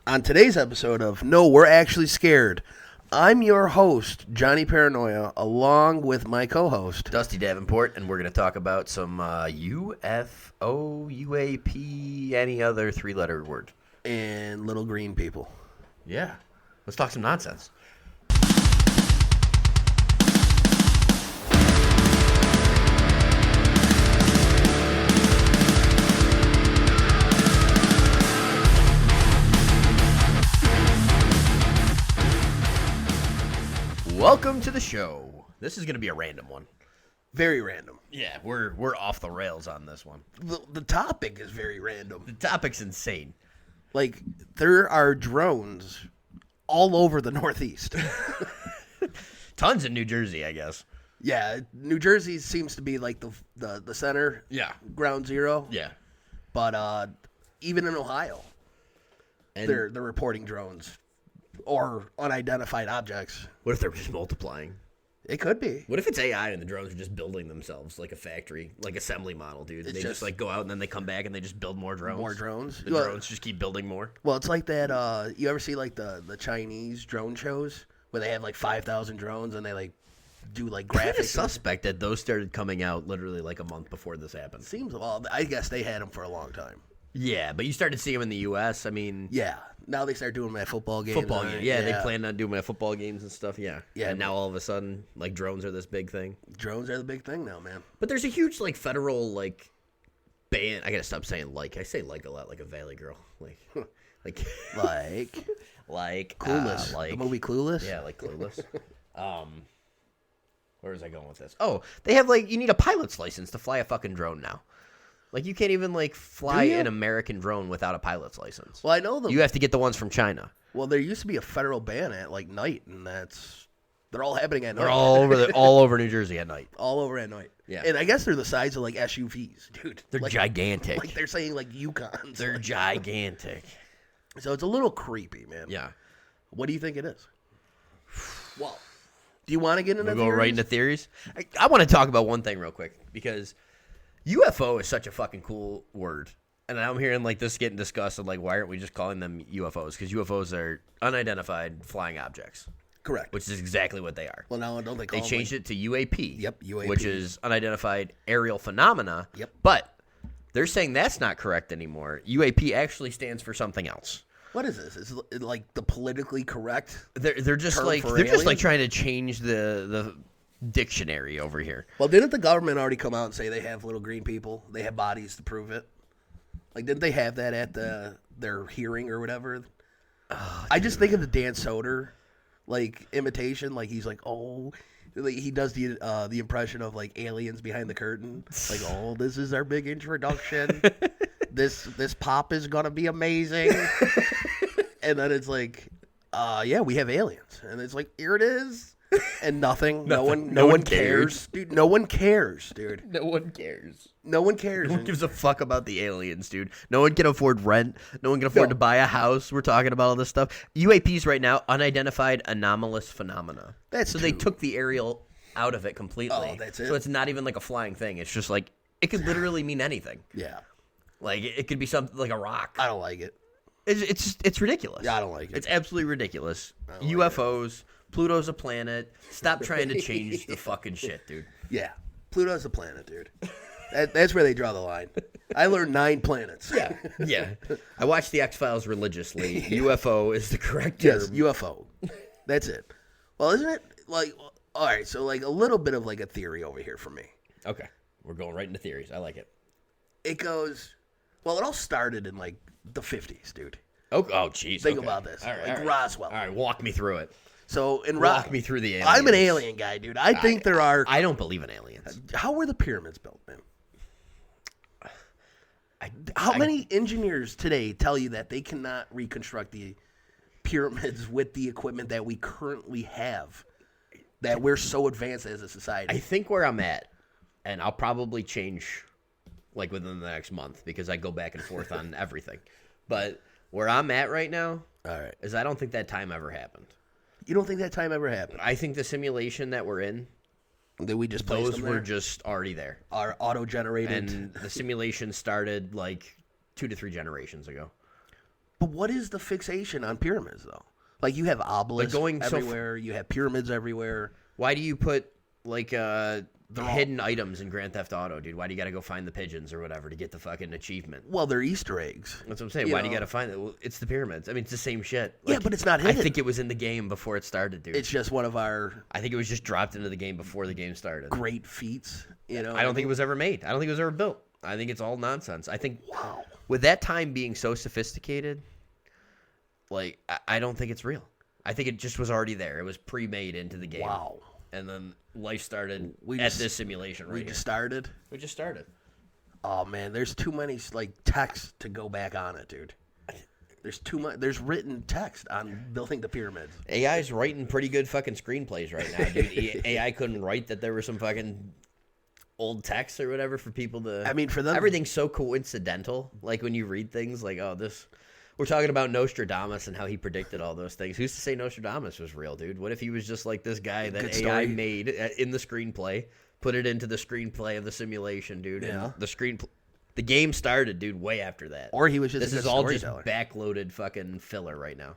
On today's episode of No, We're Actually Scared, I'm your host, Johnny Paranoia, along with my co-host, Dusty Davenport, and we're going to talk about some UFO, UAP, any other three-letter word. and Little Green People. Yeah. Let's talk some nonsense. Welcome to the show. This is going to be a random one. Very random. Yeah, we're off the rails on this one. The topic is very random. The topic's insane. Like, there are drones all over the Northeast. Tons in New Jersey, I guess. Yeah, New Jersey seems to be like the center, Yeah. ground zero. Yeah. But even in Ohio, And they're reporting drones or unidentified objects. what if they're just multiplying? It could be. What if it's AI and the drones are just building themselves like a factory, like assembly model, dude? It's They just like go out and then they come back and they just build more drones. More drones. The drones just keep building more. Well, it's like that. You ever see like the Chinese drone shows where they have like 5,000 drones and they like do like Kind of graphics? suspect that those started coming out literally like a month before this happened. Seems well. I guess they had them for a long time. Yeah, but you started seeing them in the U.S. I mean, Yeah. Now they start doing them at football games. football and, games. Yeah, they planned on doing them at football games and stuff. Yeah. Yeah, And now all of a sudden, like drones are this big thing. Drones are the big thing now, man. But there's a huge like federal like ban. I gotta stop saying like. I say like a lot, like a Valley Girl. Like, Like like Clueless. like The movie Clueless. Yeah, like Clueless. Where was I going with this? Oh, they have like you need a pilot's license to fly a fucking drone now. Like you can't even like fly you? an American drone without a pilot's license. Well, I know them. You have to get the ones from China. Well, there used to be a federal ban at like night, and they're all happening at night. They're all over New Jersey at night. all over at night. Yeah. And I guess they're the size of like SUVs, dude. They're like, gigantic. Like they're saying like Yukons. They're gigantic. So it's a little creepy, man. Yeah. What do you think it is? Well, do you want to get into We'll go right into theories. I want to talk about one thing real quick because UFO is such a fucking cool word. And I'm hearing like this getting discussed and like why aren't we just calling them UFOs? Because UFOs are unidentified flying objects, Correct. which is exactly what they are. Well, now don't they call They them, changed it to UAP. Yep, UAP. Which is unidentified aerial phenomena. Yep. But they're saying that's not correct anymore. UAP actually stands for something else. What is this? Is it like the politically correct? They're just Term like for they're just like aliens? trying to change the dictionary over here. Well, didn't the government already come out and say they have little green people? They have bodies to prove it. Like, didn't they have that at their hearing or whatever? I just think of the Dan Soder, like imitation. Like he's like, oh, like, he does the impression of like aliens behind the curtain. Like, oh, this is our big introduction. This pop is gonna be amazing. And then it's like, yeah, we have aliens, and it's like, here it is, and nothing. No one cares, dude. No one cares, dude. No one cares. No one cares. No one gives a fuck about the aliens, dude. No one can afford rent. No one can afford to buy a house. We're talking about all this stuff. UAPs right now, unidentified anomalous phenomena. That's so they true. took the aerial out of it completely. Oh, that's it? So it's not even like a flying thing. It's just like it could literally mean anything. Yeah, Like it could be something like a rock. I don't like it. It's ridiculous. Yeah, I don't like it. It's absolutely ridiculous. don't like UFOs. Pluto's a planet. Stop trying to change the fucking shit, dude. Yeah, Pluto's a planet, dude. That's where they draw the line. I learned 9 planets. Yeah. I watch the X-Files religiously. UFO is the correct term. Yes, UFO. That's it. Well, isn't it like all right? So like a little bit of like a theory over here for me. Okay. We're going right into theories. I like it. It goes. Well, it all started in like the 50s, dude. Oh, jeez. Think about this. Like Roswell. All right, walk me through it. So in Walk me through the aliens. I'm an alien guy, dude. I think there are. I don't believe in aliens. How were the pyramids built, man? How many engineers today tell you that they cannot reconstruct the pyramids with the equipment that we currently have? That we're so advanced as a society. I think where I'm at, and I'll probably change like within the next month because I go back and forth on everything. But where I'm at right now All right. is I don't think that time ever happened. You don't think that time ever happened? I think the simulation that we're in, That we just placed those them were there? just already there. Are auto-generated. And the simulation started like 2 to 3 generations ago. But what is the fixation on pyramids, though? Like, you have obelisks going so everywhere. You have pyramids everywhere. Why do you put like hidden items in Grand Theft Auto, dude? Why do you got to go find the pigeons or whatever to get the fucking achievement? Well, they're Easter eggs. That's what I'm saying. Why do you got to find it? Well, it's the pyramids. I mean, it's the same shit. Yeah, Like, but it's not I hidden. think it was in the game before it started, dude. It's just one of our I think it was just dropped into the game before the game started. great feats. You know, I don't think it was ever made. I don't think it was ever built. I think it's all nonsense. I think Wow. with that time being so sophisticated, like I don't think it's real. I think it just was already there. It was pre-made into the game. Wow. And then life started We at just- this simulation right We here. just started. We just started. Oh man, there's too many like texts to go back on it, dude. There's too much. There's written text on building the pyramids. AI's writing pretty good fucking screenplays right now, dude. AI couldn't write that there were some fucking old texts or whatever for people to. I mean, for them, everything's so coincidental. Like when you read things, like this. We're talking about Nostradamus and how he predicted all those things. Who's to say Nostradamus was real, dude? What if he was just like this guy that Good AI story. made in the screenplay, put it into the screenplay of the simulation, dude? Yeah. And the game started, dude, way after that. Or he was just This a is good all just storyteller. backloaded fucking filler right now.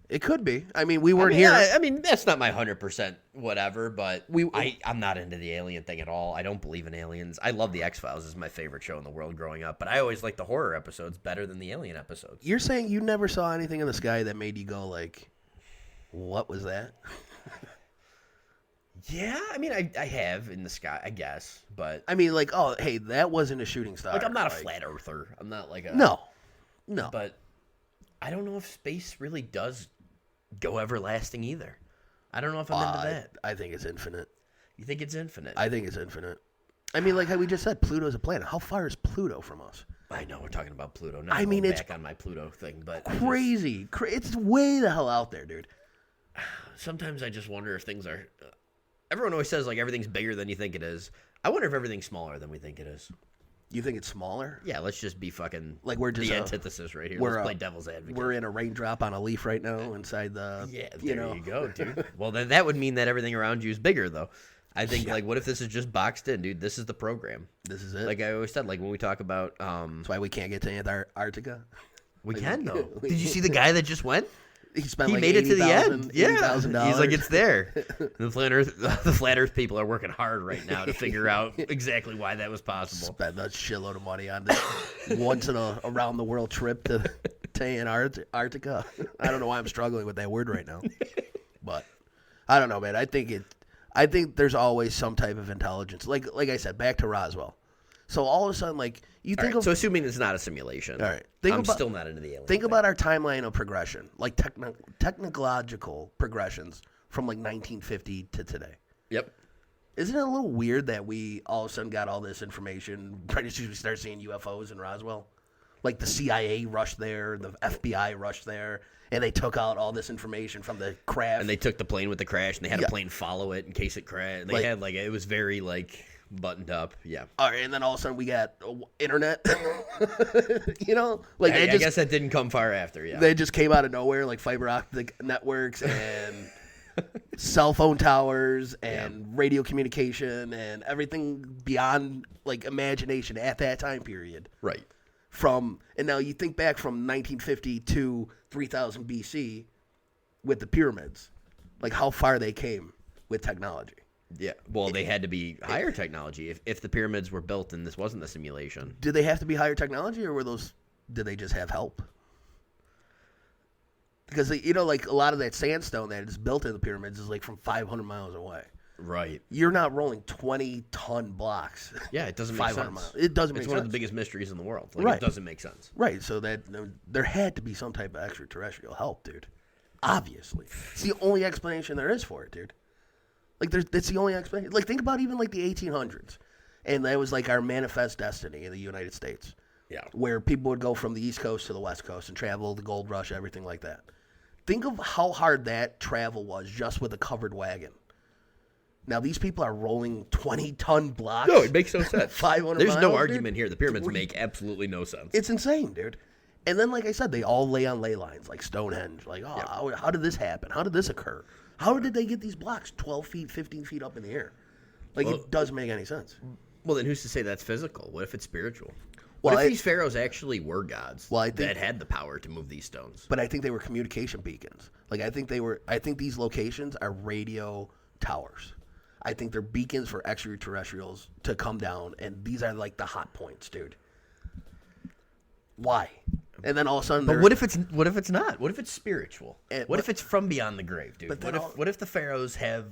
It could be. I mean, we weren't I mean, here. I mean, that's not my 100% whatever, but I'm not into the alien thing at all. I don't believe in aliens. I love the X-Files. It's my favorite show in the world growing up, but I always like the horror episodes better than the alien episodes. You're saying you never saw anything in the sky that made you go like, "What was that?" Yeah, I mean, I have in the sky, I guess, but I mean, like, oh, hey, that wasn't a shooting star. like I'm not a Like, flat earther. I'm not like a No. But I don't know if space really does go everlasting either. I don't know if I'm into that. I think it's infinite. You think it's infinite? I think it's infinite. I mean, like how we just said, Pluto's a planet. How far is Pluto from us? I know we're talking about Pluto. Not I mean, going it's back on my Pluto thing, but Crazy. It's way the hell out there, dude. sometimes I just wonder if things are. Everyone always says like everything's bigger than you think it is. I wonder if everything's smaller than we think it is. You think it's smaller? Yeah, let's just be fucking Like we're just the antithesis right here. we're Let's a- play devil's advocate. We're in a raindrop on a leaf right now inside the. Yeah, you there know. you go, dude. Well, then that would mean that everything around you is bigger, though. I think, like, what if this is just boxed in, dude? This is the program. This is it. Like I always said, like when we talk about, That's why we can't get to Antarctica. we can though. Did you see the guy that just went? He spent He like made it to the end. Yeah, $80,000. he's like, it's there. The flat Earth people are working hard right now to figure out exactly why that was possible. Spent a shitload of money on this once in a around the world trip to Antarctica. I don't know why I'm struggling with that word right now, but I don't know, man. I think there's always some type of intelligence. Like I said, back to Roswell. So all of a sudden, like you All think right, of so assuming it's not a simulation, all right, I'm still not into the alien. Think thing. about our timeline of progression, like technological progressions from like 1950 to today. Yep. Isn't it a little weird that we all of a sudden got all this information right as soon as we start seeing UFOs in Roswell? Like the CIA rushed there, the FBI rushed there, and they took out all this information from the craft. And they took the plane with the crash, and they had Yeah. a plane follow it in case it crashed. They Like- had it was very buttoned up. Yeah. all right, and then all of a sudden we got internet. You know, like I, they I just guess that didn't come far after. Yeah. they just came out of nowhere, like fiber optic networks and cell phone towers and radio communication and everything beyond like imagination at that time period. Right. And now you think back from 1950 to 3000 BC with the pyramids, like how far they came with technology. Yeah. Well, they had to be higher technology if the pyramids were built and this wasn't a simulation. Did they have to be higher technology, or did they just have help? Because like a lot of that sandstone that is built in the pyramids is like from 500 miles away. Right. You're not rolling 20-ton blocks. Yeah, it doesn't make 500 sense. miles. It doesn't make It's sense. one of the biggest mysteries in the world. Right. It doesn't make sense. Right, so that there had to be some type of extraterrestrial help, dude. Obviously, it's the only explanation there is for it, dude. Like, that's the only explanation. Like, think about even like the 1800s, and that was like our manifest destiny in the United States. Yeah. Where people would go from the East Coast to the West Coast and travel the gold rush, everything like that. Think of how hard that travel was just with a covered wagon. Now these people are rolling 20-ton blocks. No, it makes no sense. 500 There's no miles, argument dude. here. The pyramids make absolutely no sense. It's insane, dude. And then, like I said, they all lay on ley lines, like Stonehenge. Like, how did this happen? How did this occur? How did they get these blocks 12 feet, 15 feet up in the air? Like, it doesn't make any sense. Well, then who's to say that's physical? What if it's spiritual? What Well, if these pharaohs actually were gods Well, I think- that had the power to move these stones? But I think they were communication beacons. Like I think these locations are radio towers. I think they're beacons for extraterrestrials to come down, and these are like the hot points, dude. Why? And then all of a sudden, But what if it's not? What if it's spiritual? What if but- it's from beyond the grave, dude? But then What if the pharaohs have?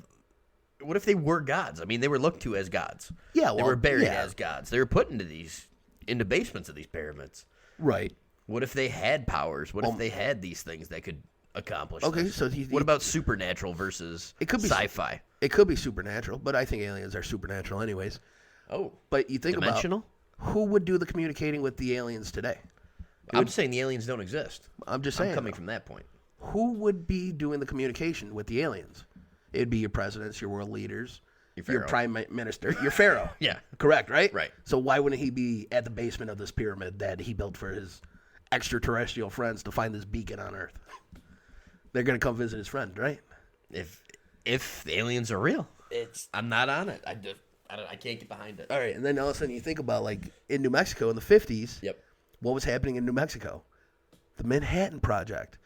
What if they were gods? I mean, they were looked to as gods. Yeah, they well, were buried yeah. as gods. They were put into basements of these pyramids. right? What if they had powers? What if they had these things that could accomplish? Okay, this? so what about supernatural versus It could be sci-fi? It could be supernatural, but I think aliens are supernatural, anyways. Oh, But you think dimensional? about who would do the communicating with the aliens today? I'm saying the aliens don't exist. I'm just saying. I'm coming from that point. Who would be doing the communication with the aliens? It'd be your presidents, your world leaders, Your your pharaoh. prime minister, your pharaoh. Yeah. Correct, right? Right. So why wouldn't he be at the basement of this pyramid that he built for his extraterrestrial friends to find this beacon on Earth? They're going to come visit his friend, right? If the aliens are real, I'm not on it. I can't get behind it. All right, and then all of a sudden you think about, like, in New Mexico in the 50s, Yep. what was happening in New Mexico? The Manhattan Project.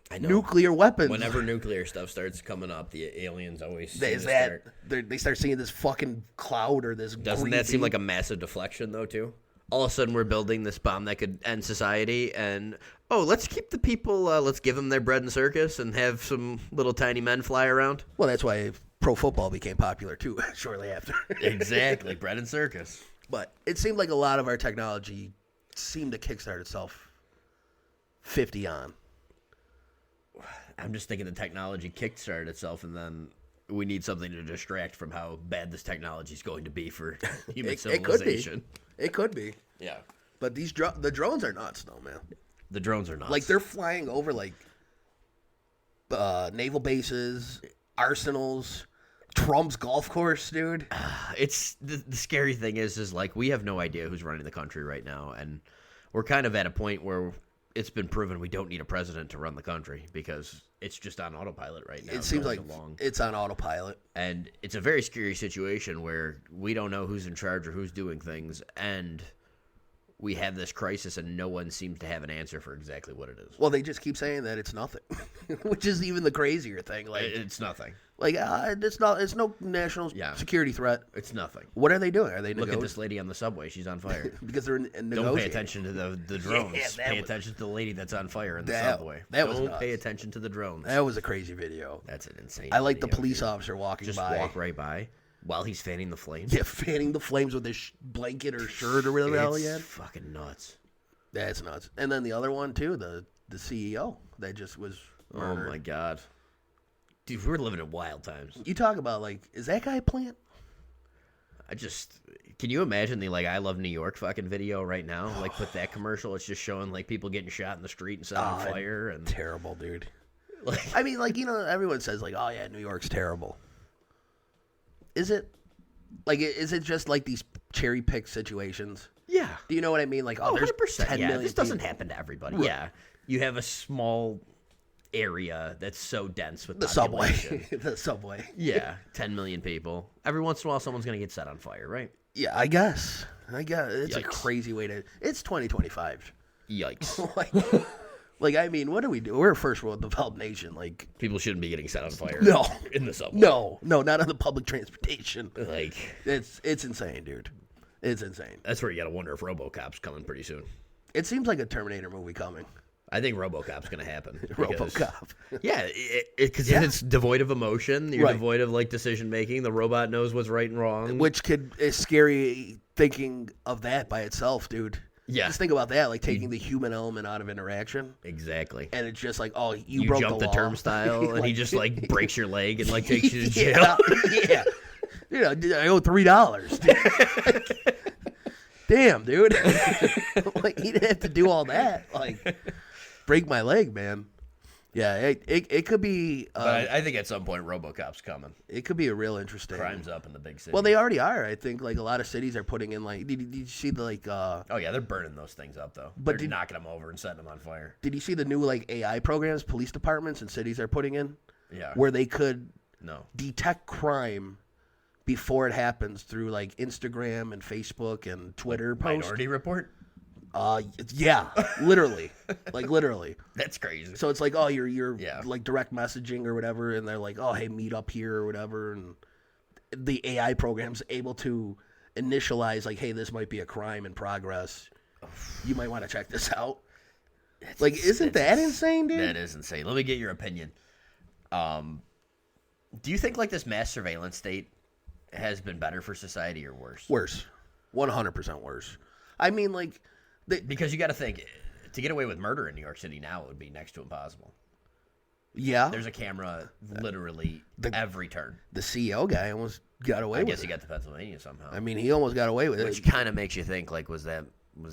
I know. Nuclear weapons. Whenever nuclear stuff starts coming up, the aliens always seem Is to that start. they start seeing this fucking cloud or this Doesn't green that seem beam? like a massive deflection, though, too? All of a sudden, we're building this bomb that could end society, and let's keep the people. Let's give them their bread and circus, and have some little tiny men fly around. Well, that's why pro football became popular too shortly after. Exactly, bread and circus. But it seemed like a lot of our technology seemed to kickstart itself 50 on. I'm just thinking the technology kickstarted itself, and then we need something to distract from how bad this technology is going to be for human It could be. civilization. It could be. Yeah, But the drones are nuts though, man. the drones are nuts. Like they're flying over like naval bases, arsenals, Trump's golf course, dude. It's the scary thing is like we have no idea who's running the country right now, and we're kind of at a point where it's been proven we don't need a president to run the country because it's just on autopilot right now. It seems like going along. it's on autopilot. And it's a very scary situation where we don't know who's in charge or who's doing things, and we have this crisis, and no one seems to have an answer for exactly what it is. Well, they just keep saying that it's nothing, which is even the crazier thing. Like, It's nothing. it's not. It's no national Yeah. security threat. It's nothing. What are they doing? Are they Look at this lady on the subway. She's on fire. because they're negotiating? Don't pay attention to the drones. Yeah, that pay was- attention to the lady that's on fire in the That- subway. that was Don't nuts. pay attention to the drones. That was a crazy video. That's an insane. I like the video, police dude. officer walking Just by. walk right by while he's fanning the flames. Yeah, fanning the flames with his blanket or shirt or whatever the hell he It's had. fucking nuts. That's nuts. And then the other one too, the CEO that just was murdered. Oh my god, dude, we're living in wild times. You talk about like, is that guy a plant? Can you imagine the I Love New York fucking video right now? Like put that commercial. It's just showing like people getting shot in the street and set on fire and Terrible, dude. like I mean, like, everyone says like, oh yeah, New York's terrible. Is it? Like, is it just like these cherry picked situations? yeah. Do you know what I mean? Like, oh, there's 100%. 10 Yeah, million this doesn't people. happen to everybody. Right. Yeah, you have a small area that's so dense with The subway, population. the subway. Yeah, 10 million people. Every once in a while, someone's gonna get set on fire, right? Yeah, I guess. It's a Yikes. crazy way to. It's 2025. Yikes! like, I mean, what do we do? We're a first world developed nation. Like, People shouldn't be getting set on fire. No. in the subway. no, not on the public transportation. Like It's insane, dude. It's insane. that's where you gotta wonder if RoboCop's coming pretty soon. It seems like a Terminator movie coming. I think RoboCop's gonna happen. because- RoboCop. Yeah, because it's devoid of emotion. You're Right. devoid of decision making. The robot knows what's right and wrong. Which is scary thinking of that by itself, dude. Yeah. Just think about that, like taking the human element out of interaction. Exactly. And it's just like, oh, you You broke jump the law. turnstile, and he just breaks your leg and takes you to jail. yeah. I owe $3. Damn, dude. Like, he didn't have to do all that. Like, break my leg, man. Yeah, it could be. But I think at some point RoboCop's coming. It could be a real interesting. Crime's up in the big city. Well, they already are. I think like a lot of cities are putting in like. Did you see the like? Oh yeah, they're burning those things up though. But They're knocking them over and setting them on fire. Did you see the new like AI programs police departments and cities are putting in? Yeah. Where they could No. detect crime before it happens through like Instagram and Facebook and Twitter posts. Minority Report. Yeah, literally, like literally. That's crazy. So it's like, oh, you're Yeah. like direct messaging or whatever, and they're like, oh, hey, meet up here or whatever, and the AI program's able to initialize like, hey, this might be a crime in progress. You might want to check this out. Like, isn't that insane, dude? That is insane. Let me get your opinion. Do you think like this mass surveillance state has been better for society or worse? Worse, 100% worse. I mean, like, Because you got to think, to get away with murder in New York City now would be next to impossible. yeah, There's a camera literally every turn. the CEO guy almost got away I with guess he it. got to Pennsylvania somehow. I mean, he almost got away with Which it. kind of makes you think, like, was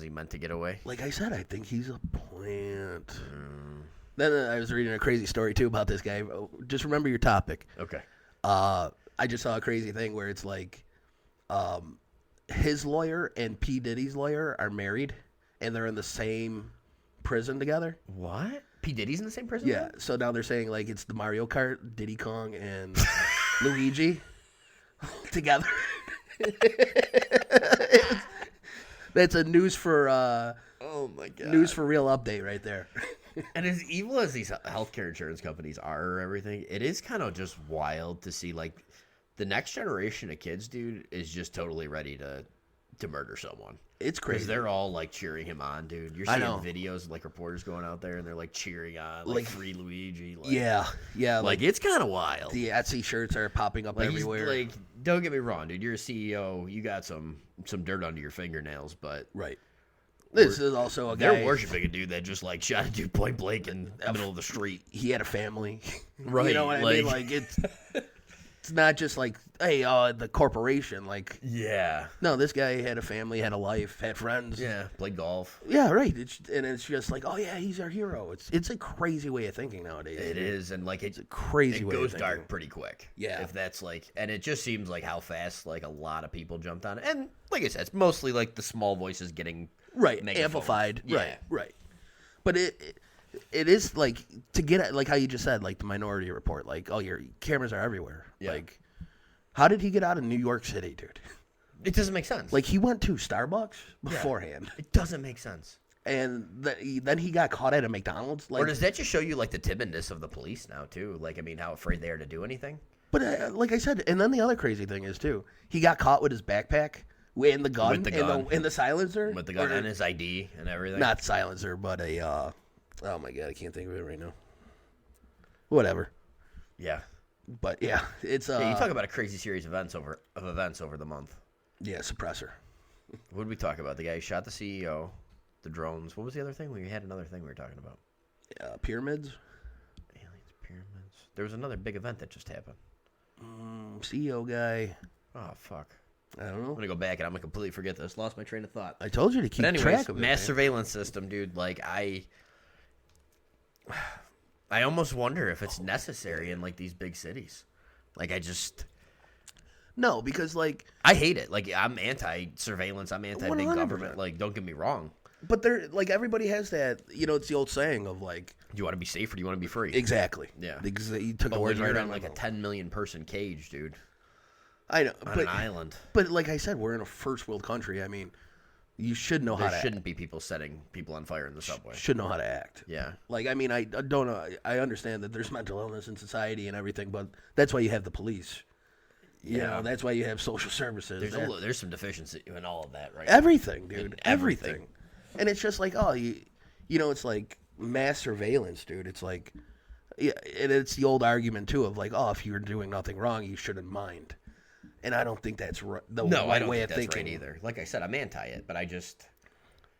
he meant to get away? Like I said, I think he's a plant. Then I was reading a crazy story too about this guy. Just remember your topic. Okay. I just saw a crazy thing where it's like, his lawyer and P. Diddy's lawyer are married, and they're in the same prison together. What? P. Diddy's in the same prison? Yeah. So now they're saying like it's the Mario Kart, Diddy Kong, and Luigi together. That's a news for Oh my god. news for real update right there. And as evil as these healthcare insurance companies are or everything, it is kind of just wild to see like the next generation of kids, dude, is just totally ready to murder someone. It's Because crazy. they're all like cheering him on, dude. You're I seeing know. videos of like reporters going out there and they're like cheering on, like, Like- free Luigi. Like, Yeah, yeah. like it's kind of wild. The Etsy shirts are popping up Like, he's, everywhere. like, don't get me wrong, dude. You're a CEO. You got some dirt under your fingernails, but right. This is also a guy. they're worshiping a dude that just like shot a dude point blank in the middle of the street. He had a family. Right, You know what I mean? like- Like it's not just like, hey, the corporation. Like, Yeah. no, this guy had a family, had a life, had friends. Yeah. Played golf. Yeah, right. It's just like, oh yeah, he's our hero. It's a crazy way of thinking nowadays. It is, and like it's Crazy it way goes of dark thinking. pretty quick. Yeah. If that's like, and it just seems like how fast like a lot of people jumped on it, and like I said, it's mostly like the small voices getting Right, megaphone. amplified. Yeah. Right. But it is like to get at, like how you just said, like the Minority Report. Like, oh, your cameras are everywhere. Yeah. Like, how did he get out of New York City, dude? It doesn't make sense. Like, he went to Starbucks beforehand, it doesn't make sense. and then he got caught at a McDonald's. Like, Or does that just show you like the timidness of the police now too? Like, I mean, how afraid they are to do anything. but like I said, and then the other crazy thing is too, he got caught with his backpack and the gun, With the gun. and the silencer, With the gun Or- and his ID and everything. not silencer, but a oh my god, I can't think of it right now. Whatever, Yeah. but yeah, it's Yeah, you talk about a crazy series of events over the month. yeah, suppressor. What did we talk about? The guy who shot the CEO, the drones. What was the other thing? We had another thing we were talking about. Pyramids, Aliens, pyramids. There was another big event that just happened. CEO guy. Oh fuck! I don't I'm know. gonna go back and I'm gonna completely forget this. Lost my train of thought. I told you to keep But anyways, track of it. mass man. surveillance system, dude. Like I almost wonder if it's necessary in like these big cities. Like No, because like, I hate it. Like I'm anti-surveillance. I'm anti-big 100%. government. Like don't get me wrong. but they're like everybody has that. You know, it's the old saying of like, Do you want to be safe or do you want to be free? exactly. Yeah. You took But the when words you're right in out like a of 10 million person cage, dude, I know, on but an island, but like I said, we're in a first world country. I mean, you should know how there to shouldn't be people setting people on fire in the subway. should know how to act. Yeah. Like, I mean, I don't know. I understand that there's mental illness in society and everything, but that's why you have the police. You Yeah. know, that's why you have social services. There's some deficiency in all of that, right? Everything, dude. In Everything. everything. And it's just like, oh, you know, it's like mass surveillance, dude. It's like, yeah, and it's the old argument too of like, oh, if you're doing nothing wrong, you shouldn't mind. And I don't think that's the No, I right don't way think of that's thinking right either. Like I said, I'm anti it, but I just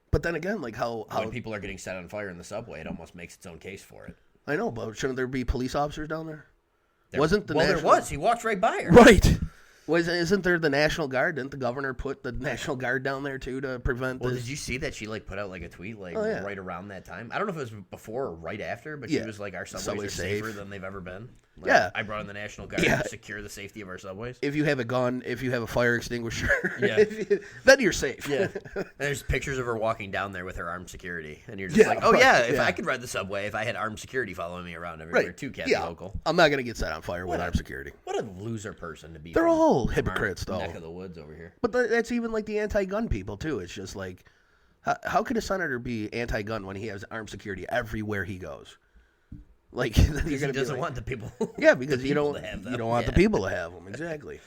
But then again, like how when people are getting set on fire in the subway, it almost makes its own case for it. I know, but shouldn't there be police officers down there? Wasn't the well, National... there was. He walked right by her. Right. Isn't there the National Guard? Didn't the governor put the National Guard down there too to prevent Well, this? did you see that she like put out like a tweet like Oh, yeah. right around that time? I don't know if it was before or right after, but she Yeah. was like, "Our subways Subway's are safer safe. than they've ever been." Like, Yeah. I brought in the National Guard Yeah. to secure the safety of our subways. If you have a gun, if you have a fire extinguisher, Yeah. then you're safe. Yeah, and there's pictures of her walking down there with her armed security, and you're just Yeah, like, "Oh right, yeah, if yeah. I could ride the subway, if I had armed security following me around everywhere Right. too, Kathy Yeah. Local." I'm not gonna get set on fire with What a- armed security. What a loser person to be. They're from all all hypocrites, though. Neck of the woods over here. But that's even like the anti-gun people too. It's just like, how could a senator be anti-gun when he has armed security everywhere he goes? Like you're Because he gonna be doesn't like, want the people. yeah, because the you people don't to have them. you don't want the Yeah. people to have them. Exactly.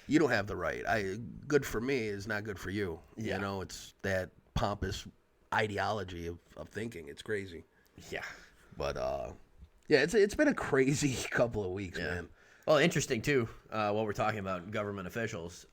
You don't have the right. Good for me is not good for you. Yeah. You know, it's that pompous ideology of thinking. It's crazy. Yeah. But yeah, it's been a crazy couple of weeks, Yeah. man. Well, interesting too. While we're talking about government officials,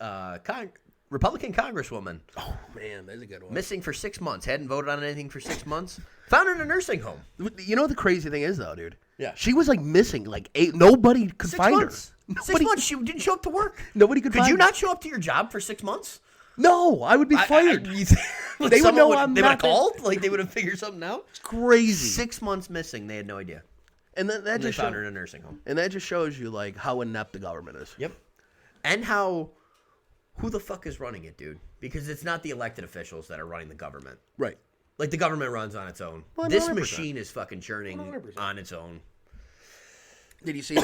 Republican Congresswoman Oh man, that's a good one. missing for 6 months, hadn't voted on anything for 6 months, found in a nursing home. You know what the crazy thing is, though, dude? Yeah. She was like missing, like Nobody could 6 find months. her. 6 months. She didn't show up to work. Nobody could Could find you her. not show up to your job for 6 months? No, I would be fired. Like They would someone know I'm They would have not there. called. Like they would have figured something out. Crazy. 6 months missing. They had no idea. And that And they just found her shows, in a nursing home. and that just shows you like how inept the government is. Yep. And who the fuck is running it, dude? Because it's not the elected officials that are running the government. Right. Like the government runs on its own. 100%. This machine is fucking churning 100%. on its own. Did you see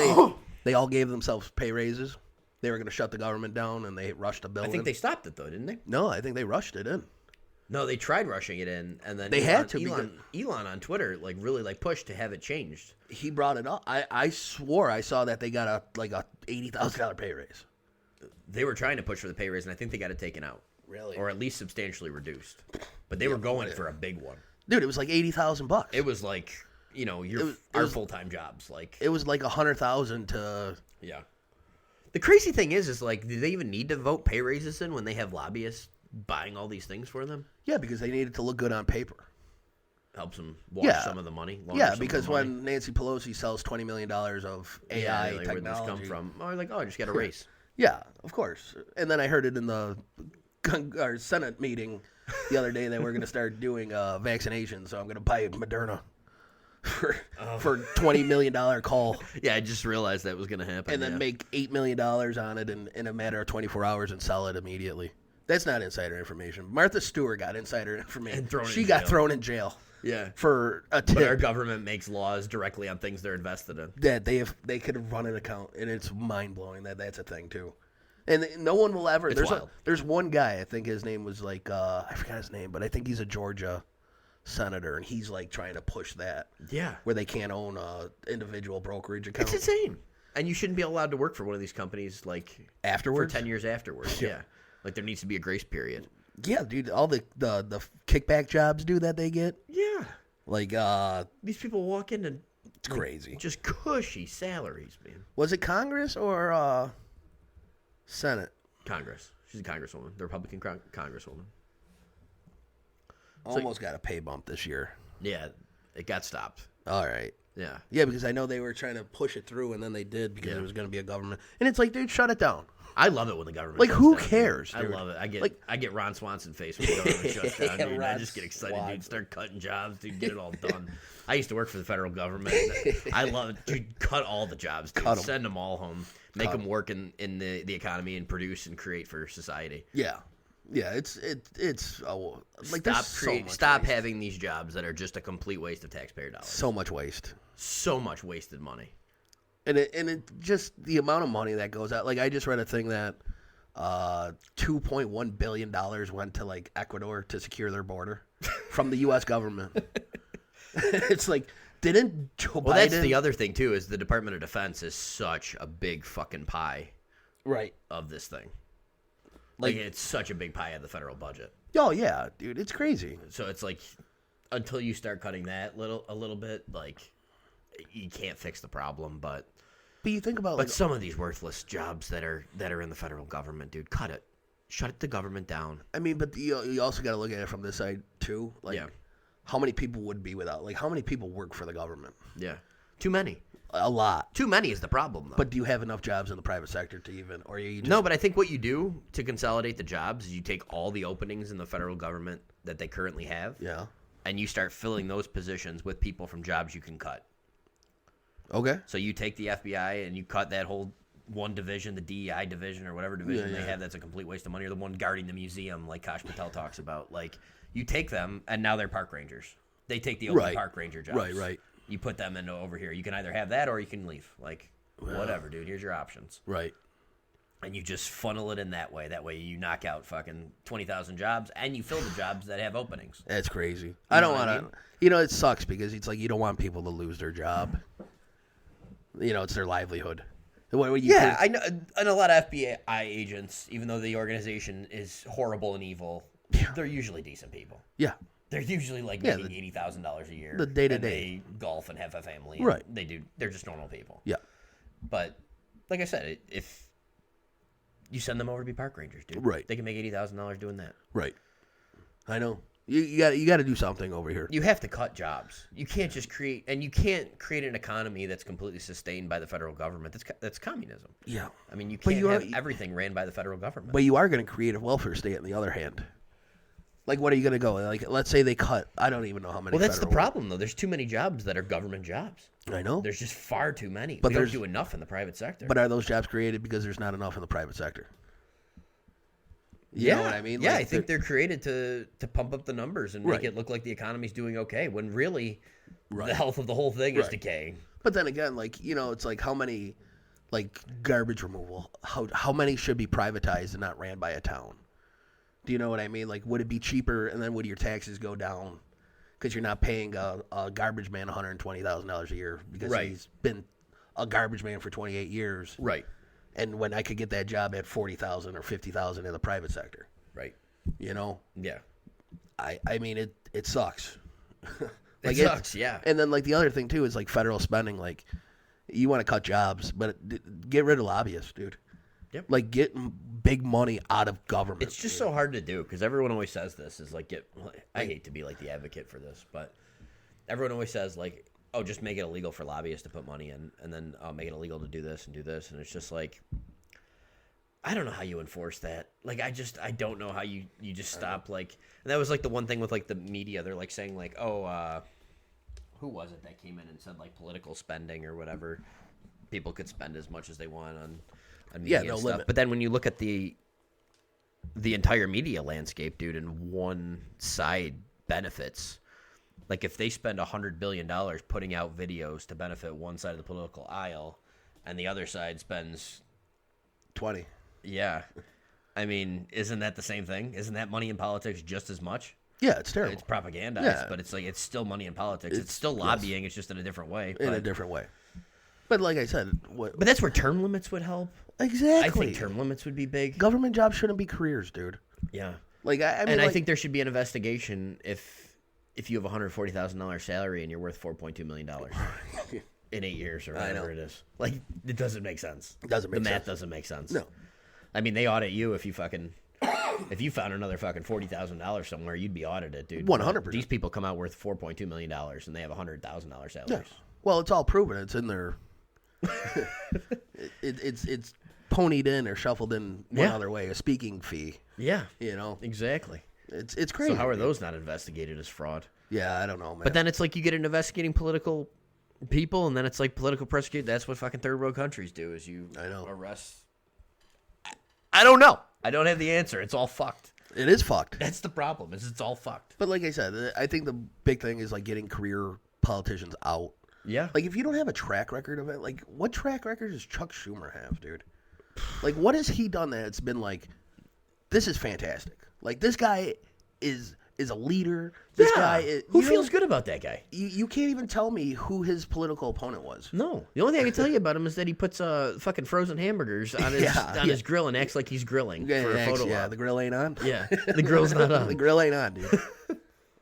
they all gave themselves pay raises? They were going to shut the government down, and they rushed a bill. I think in. they stopped it though, didn't they? No, I think they rushed it in. No, they tried rushing it in, and then They had to Elon on Twitter really pushed to have it changed. He brought it up. I swore I saw that they got a $80,000 pay raise. They were trying to push for the pay raise, and I think they got it taken out. Really? Or at least substantially reduced. But they were going for a big one. Dude, it was like $80,000. It was like, It our was- full-time jobs. Like, It was like $100,000 to. yeah. The crazy thing is like, do they even need to vote pay raises in when they have lobbyists buying all these things for them? Yeah, because they needed to look good on paper. Helps them wash Yeah. some of the money. launder Yeah, some of the because money. when Nancy Pelosi sells $20 million of AI yeah, like, technology. where'd this come from? Oh, like, I just got a raise. Yeah, of course. And then I heard it in the our Senate meeting the other day that we're going to start doing vaccinations. So I'm going to buy Moderna for $20 million call, Yeah, I just realized that was going to happen. and then yeah. make $8 million on it in a matter of 24 hours and sell it immediately. That's not insider information. Martha Stewart got insider information. And thrown she in got jail. thrown in jail Yeah. for a But our tip government makes laws directly on things they're invested in. that they could have run an account, and it's mind blowing that that's a thing too. And no one will ever. It's There's wild. there's one guy, I think his name was like I forgot his name, but I think he's a Georgia senator, and he's like trying to push that Yeah. where they can't own individual brokerage accounts It's insane. And you shouldn't be allowed to work for one of these companies like afterwards. for 10 years afterwards. Yeah. Like there needs to be a grace period. Yeah, dude, all the kickback jobs, dude, that they get, Yeah. like These people walk in and it's crazy. just cushy salaries, man. Was it Congress or Senate? Congress. She's a congresswoman. The Republican congresswoman. Almost got a pay bump this year. Yeah. It got stopped. All right. Yeah. Yeah, because I know they were trying to push it through, and then they did because Yeah. it was going to be a government. And it's like, dude, shut it down. I love it when the government Like, shuts who down, dude. cares, I dude? love it. Like- I get Ron Swanson face when the government shuts down, dude. I Ron just get excited, Swanson. dude. Start cutting jobs, dude. Get it all done. I used to work for the federal government. I love it, dude. Cut all the jobs, dude. Cut 'em. Send them all home. Make them work in the economy and produce and create for society. Yeah. Yeah, it's like there's Stop waste. having these jobs that are just a complete waste of taxpayer dollars. So much waste. So much wasted money. And it just the amount of money that goes out. Like I just read a thing that $2.1 billion went to like Ecuador to secure their border from the U.S. government. It's like, didn't Joe Well, Biden? that's the other thing too. Is the Department of Defense is such a big fucking pie right. of this thing. Like it's such a big pie of the federal budget. Oh yeah, dude, it's crazy. So it's like until you start cutting that a little bit, like you can't fix the problem. But you think about but some of these worthless jobs that are in the federal government, dude, cut it, shut the government down. I mean, but you also got to look at it from this side too. Like, Yeah. how many people would be without? Like, how many people work for the government? Yeah, too many. A lot. Too many is the problem, though. But do you have enough jobs in the private sector to even, or are you just, No, but I think what you do to consolidate the jobs is you take all the openings in the federal government that they currently have, Yeah. and you start filling those positions with people from jobs you can cut. Okay. So you take the FBI and you cut that whole one division, the DEI division or whatever division Yeah, they yeah. have that's a complete waste of money, or the one guarding the museum like Kash Patel talks about. Like, you take them, and now they're park rangers. They take the open Right. park ranger jobs. Right. You put them into over here. You can either have that or you can leave. Like, whatever, dude. Here's your options. Right. and you just funnel it in that way. That way you knock out fucking 20,000 jobs, and you fill the jobs that have openings. That's crazy. I don't want to. mean? You know, it sucks because it's like you don't want people to lose their job. You know, it's their livelihood. Yeah, I know. And a lot of FBI agents, even though the organization is horrible and evil, they're usually decent people. Yeah. They're usually like making $80,000 a year. The day-to-day. And they golf and have a family. And Right. They're just normal people. Yeah. But like I said, if you send them over to be park rangers, dude, Right. They can make $80,000 doing that. Right. I know. You got to do something over here. You have to cut jobs. You can't just create, and you can't create an economy that's completely sustained by the federal government. That's communism. Yeah. I mean, you But can't have everything ran by the federal government. But you are going to create a welfare state on the other hand. Like, what are you going to go? Like, let's say they cut. I don't even know how many. Well, that's the federal- problem, though. There's too many jobs that are government jobs. I know. There's just far too many. But we don't there's- do enough in the private sector. But are those jobs created because there's not enough in the private sector? You know what I mean? Yeah, Like, I think they're created to pump up the numbers and make Right. it look like the economy's doing okay, when really Right. the health of the whole thing is Right. decaying. But then again, like, you know, it's like how many, like, garbage removal, how many should be privatized and not ran by a town? Do you know what I mean? Like, would it be cheaper, and then would your taxes go down because you're not paying a garbage man $120,000 a year because Right. he's been a garbage man for 28 years, Right. and when I could get that job at 40,000 or 50,000 in the private sector, Right. you know? Yeah. I mean, it sucks. It sucks, yeah. And then, like, the other thing, too, is, like, federal spending. Like, you want to cut jobs, but get rid of lobbyists, dude. Yep. Like, get big money out of government. It's just so hard to do because everyone always says this is like I hate to be like the advocate for this, but everyone always says like, oh, just make it illegal for lobbyists to put money in, and then make it illegal to do this, and it's just like, I don't know how you enforce that. Like, I don't know how you just stop like, and that was like the one thing with like the media. They're like saying like, oh, who was it that came in and said like political spending or whatever, people could spend as much as they want on media and no stuff. limit. But then when you look at the entire media landscape, dude, and one side benefits, like if they spend $100 billion putting out videos to benefit one side of the political aisle, and the other side spends 20. Yeah. I mean, isn't that the same thing? Isn't that money in politics just as much? Yeah, it's terrible. It's propagandized, Yeah. but it's like it's still money in politics. It's still lobbying. It's just in a different way. in a But, different way. But like I said, but that's where term limits would help. exactly. I think term limits would be big. Government jobs shouldn't be careers, dude. Yeah. Like, I mean, And I like, think there should be an investigation if you have a $140,000 salary and you're worth $4.2 million in 8 years or whatever it is. Like, it doesn't make sense. It doesn't make The math sense. doesn't make sense. No. I mean, they audit you if you fucking... If you found another fucking $40,000 somewhere, you'd be audited, dude. 100%. These people come out worth $4.2 million and they have $100,000 salaries. Yeah. Well, it's all proven. It's in their. It's ponied in or shuffled in one Yeah. other way. A speaking fee. Yeah, You know, exactly. it's crazy. So how are those not investigated as fraud? Yeah, I don't know, man. But then it's like you get into investigating political people, and then it's like political prosecution. That's what fucking third world countries do. Is you I know. arrest. I don't know. I don't have the answer. It's all fucked. it is fucked. That's the problem. Is it's all fucked. But like I said, I think the big thing is like getting career politicians out. Yeah. Like, if you don't have a track record of it, like, what track record does Chuck Schumer have, dude? Like, what has he done that's been like, this is fantastic? Like, this guy is a leader. This guy is, Who you feels know, good about that guy? You can't even tell me who his political opponent was. No. The only thing I can tell you about him is that he puts fucking frozen hamburgers on his grill and acts like he's grilling for a photo op. the grill ain't on. Yeah. The grill's not on. The grill ain't on, dude.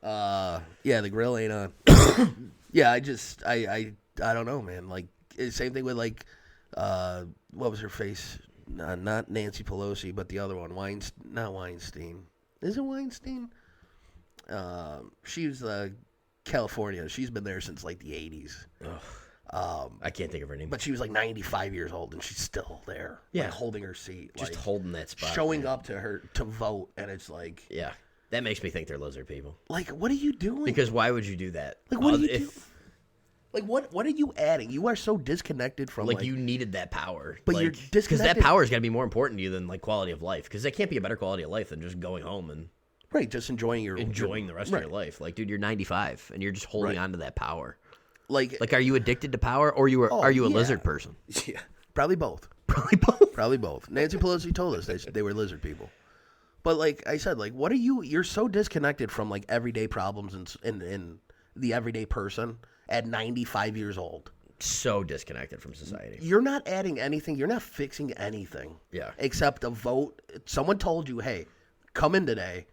Yeah, the grill ain't on. Yeah, I don't know, man. Like, same thing with like, what was her face? Not Nancy Pelosi, but the other one, not Weinstein. Is it Weinstein? She's California. She's been there since like the 80s. I can't think of her name. But she was like 95 years old, and she's still there, Yeah. like, holding her seat, just like, holding that spot. showing man. up to her to vote, and it's like, Yeah. That makes me think they're lizard people. like, what are you doing? Because why would you do that? Like, what do you If- do? Like, what are you adding? You are so disconnected from Like, you needed that power. But you're because that disconnected- power is going to be more important to you than like quality of life. Because that can't be a better quality of life than just going home and right, just enjoying the rest of your life. Like, dude, you're 95 and you're just holding on to that power. Like, Like, are you addicted to power, or are you a yeah. lizard person? yeah, probably both. Probably both. Probably both. Nancy Pelosi told us they were lizard people. But like I said, like, what are you? You're so disconnected from like everyday problems and the everyday person at 95 years old. So disconnected from society. You're not adding anything. You're not fixing anything. Yeah. Except a vote. Someone told you, hey, come in today.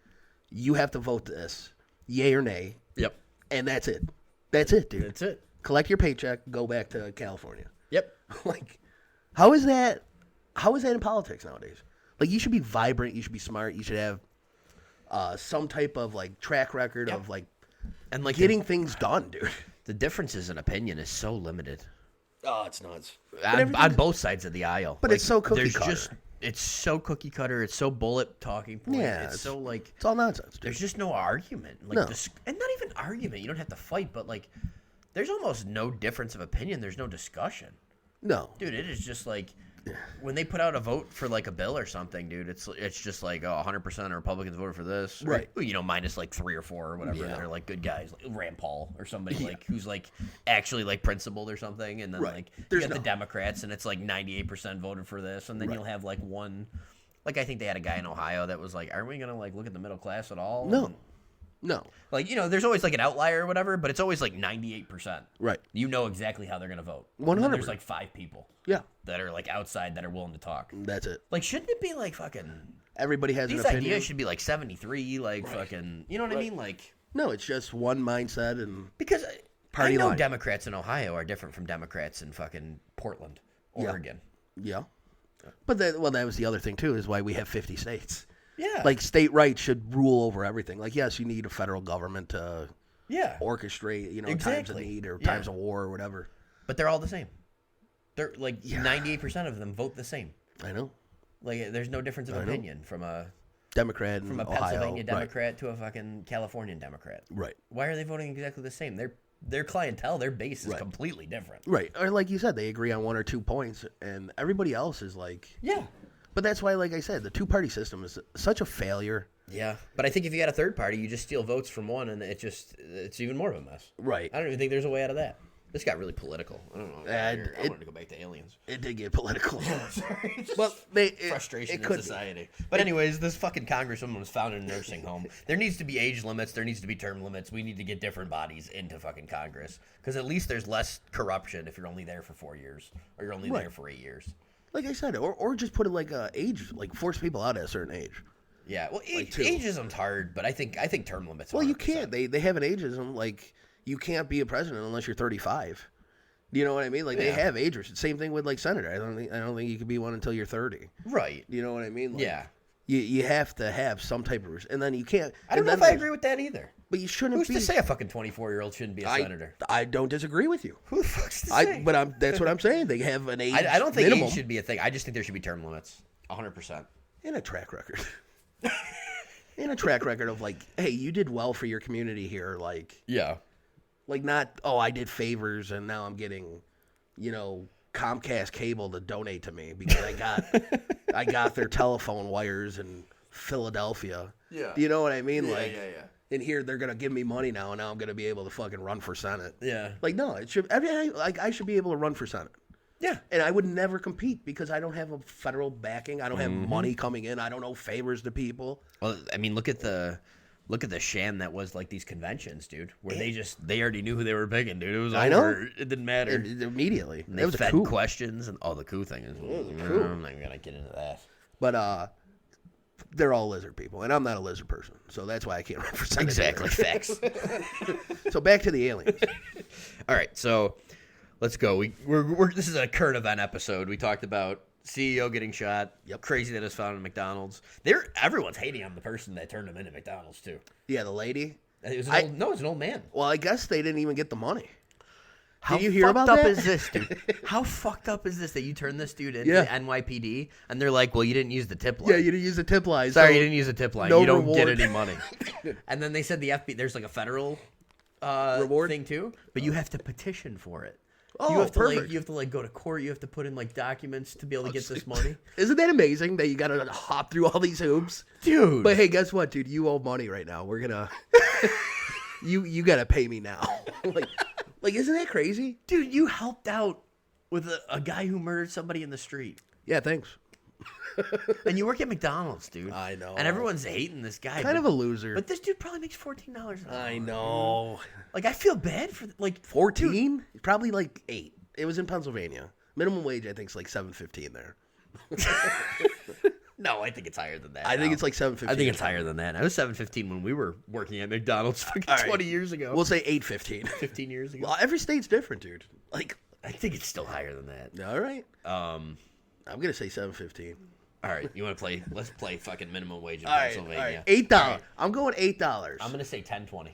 You have to vote this, yay or nay. Yep. And that's it. That's it, dude. That's it. Collect your paycheck. Go back to California. Yep. Like, how is that? How is that in politics nowadays? Like, you should be vibrant. You should be smart. You should have some type of like track record of like And like getting things done, dude. the differences in opinion is so limited Oh, it's nuts. on both sides of the aisle. But it's so cookie there's cutter. It's so cookie cutter. It's so bullet talking point. Yeah, it's so like It's all nonsense, dude. there's just no argument. Like No. and not even argument. You don't have to fight, but like there's almost no difference of opinion. There's no discussion. No. Dude, it is just like when they put out a vote for like a bill or something, dude, it's just like 100% of Republicans voted for this, or, Right. you know, minus like 3 or 4 or whatever. Yeah. That are like good guys, like Rand Paul or somebody like who's like actually like principled or something, and then Right. like you There's got the no- Democrats, and it's like 98% voted for this, and then you'll have like one, like I think they had a guy in Ohio that was like, "Aren't we gonna like look at the middle class at all?" No. And, No. like, you know, there's always like an outlier or whatever, but it's always like 98%. Right. You know exactly how they're gonna vote. 100%. And then there's like 5 people Yeah. that are like outside that are willing to talk. That's it. Like, shouldn't it be like fucking? Everybody has These an opinion. ideas should be like 73, like fucking. You know what I mean? Like, No, it's just one mindset and because Party I know line. Democrats in Ohio are different from Democrats in fucking Portland, Oregon. yeah. But that was the other thing too, is why we have 50 states. Yeah. Like, state rights should rule over everything. Like, yes, you need a federal government to yeah. orchestrate, times of Exactly. need or Yeah. times of war or whatever. But they're all the same. They're like 98% of them vote the same. I know. Like, there's no difference of opinion from a Democrat from a in Ohio. Pennsylvania Democrat to a fucking Californian Democrat. Right. Why are they voting exactly the same? Their clientele, their base is completely different. Right. Or like you said, they agree on 1 or 2 points, and everybody else is like. Yeah. But that's why, like I said, the 2-party system is such a failure. Yeah, but I think if you got a third party, you just steal votes from one, and it's even more of a mess. Right. I don't even think there's a way out of that. This got really political. I don't know. I it- wanted to go back to aliens. It did get political. Sorry. Well, Frustration it in could be. society. But anyways, this fucking congresswoman was found in a nursing home. There needs to be age limits. There needs to be term limits. We need to get different bodies into fucking Congress. Because at least there's less corruption if you're only there for 4 years. Or you're only there for 8 years. Like I said, or just put it like age, like force people out at a certain age. Yeah, well, two. ageism's hard, but I think term limits. Well, you 100%. can't. They have an ageism. Like, you can't be a president unless you're 35. You know what I mean? Like, they have age restrictions. Same thing with like senator. I don't think you can be one until you're 30. Right. You know what I mean? Like, Yeah. You have to have some type of, and then you can't. I don't know if I agree with that either. But you shouldn't Who's be. to say a fucking 24-year-old shouldn't be a senator? I don't disagree with you. Who the fuck's to say? That's what I'm saying. They have an age. I don't think minimum age should be a thing. I just think there should be term limits. 100%. and a track record. And a track record of like, hey, you did well for your community here. Yeah. Like not, oh, I did favors and now I'm getting, Comcast cable to donate to me because I got their telephone wires in Philadelphia. Yeah. Do you know what I mean? Yeah, like, yeah. and here they're gonna give me money now, and now I'm gonna be able to fucking run for Senate. Yeah. Like, no, it should. I should be able to run for Senate. Yeah. And I would never compete because I don't have a federal backing. I don't have Mm-hmm. money coming in. I don't owe favors to people. Well, I mean, look at the sham that was like these conventions, dude, where they already knew who they were picking, dude. It was I know. over. It didn't matter. Immediately. And That they was a fed coup. questions and the coup thing is. coup. I'm not even gonna get into that. But they're all lizard people, and I'm not a lizard person, so that's why I can't run for Senate. Exactly. Facts. So back to the aliens. All right, so let's go. We're this is a current event episode. We talked about CEO getting shot. Yep. Crazy that it's found in McDonald's. Everyone's hating on the person that turned him into McDonald's too. Yeah, the lady. It was it's an old man. Well, I guess they didn't even get the money. How Did you hear about fucked up that? is this, dude? How fucked up is this that you turned this dude into Yeah. NYPD and they're like, well, you didn't use the tip line. Yeah, you didn't use the tip line. Sorry, so you didn't use a tip line. no You don't get reward. any money. And then they said the FBI, there's like a federal Reward? thing too, but you have to petition for it. Oh, you have to perfect. you have to go to court. You have to put in like documents to be able to get this money, Isn't that amazing that you got to hop through all these hoops? dude. But hey, guess what, dude? You owe money right now. We're gonna. you got to pay me now. like, isn't that crazy? dude, you helped out with a guy who murdered somebody in the street. Yeah, thanks. And you work at McDonald's, dude. I know. And everyone's hating this guy. Kind of a loser. But this dude probably makes $14 an hour. I know. Like, I feel bad for, like... 14? Probably like 8. It was in Pennsylvania. Minimum wage, I think, is like $7.15 there. No, I think it's higher than that. I think now. it's like $7.15. I think it's higher than that. I was $7.15 when we were working at McDonald's fucking 20 years ago. We'll say $8.15. 15 years ago. Well, every state's different, dude. Like, I think it's still higher than that. all right. Um, I'm gonna say $7.15. all right, you want to play? Let's play fucking minimum wage in All right, Pennsylvania. $8. All right. I'm going $8. I'm gonna say $10.20.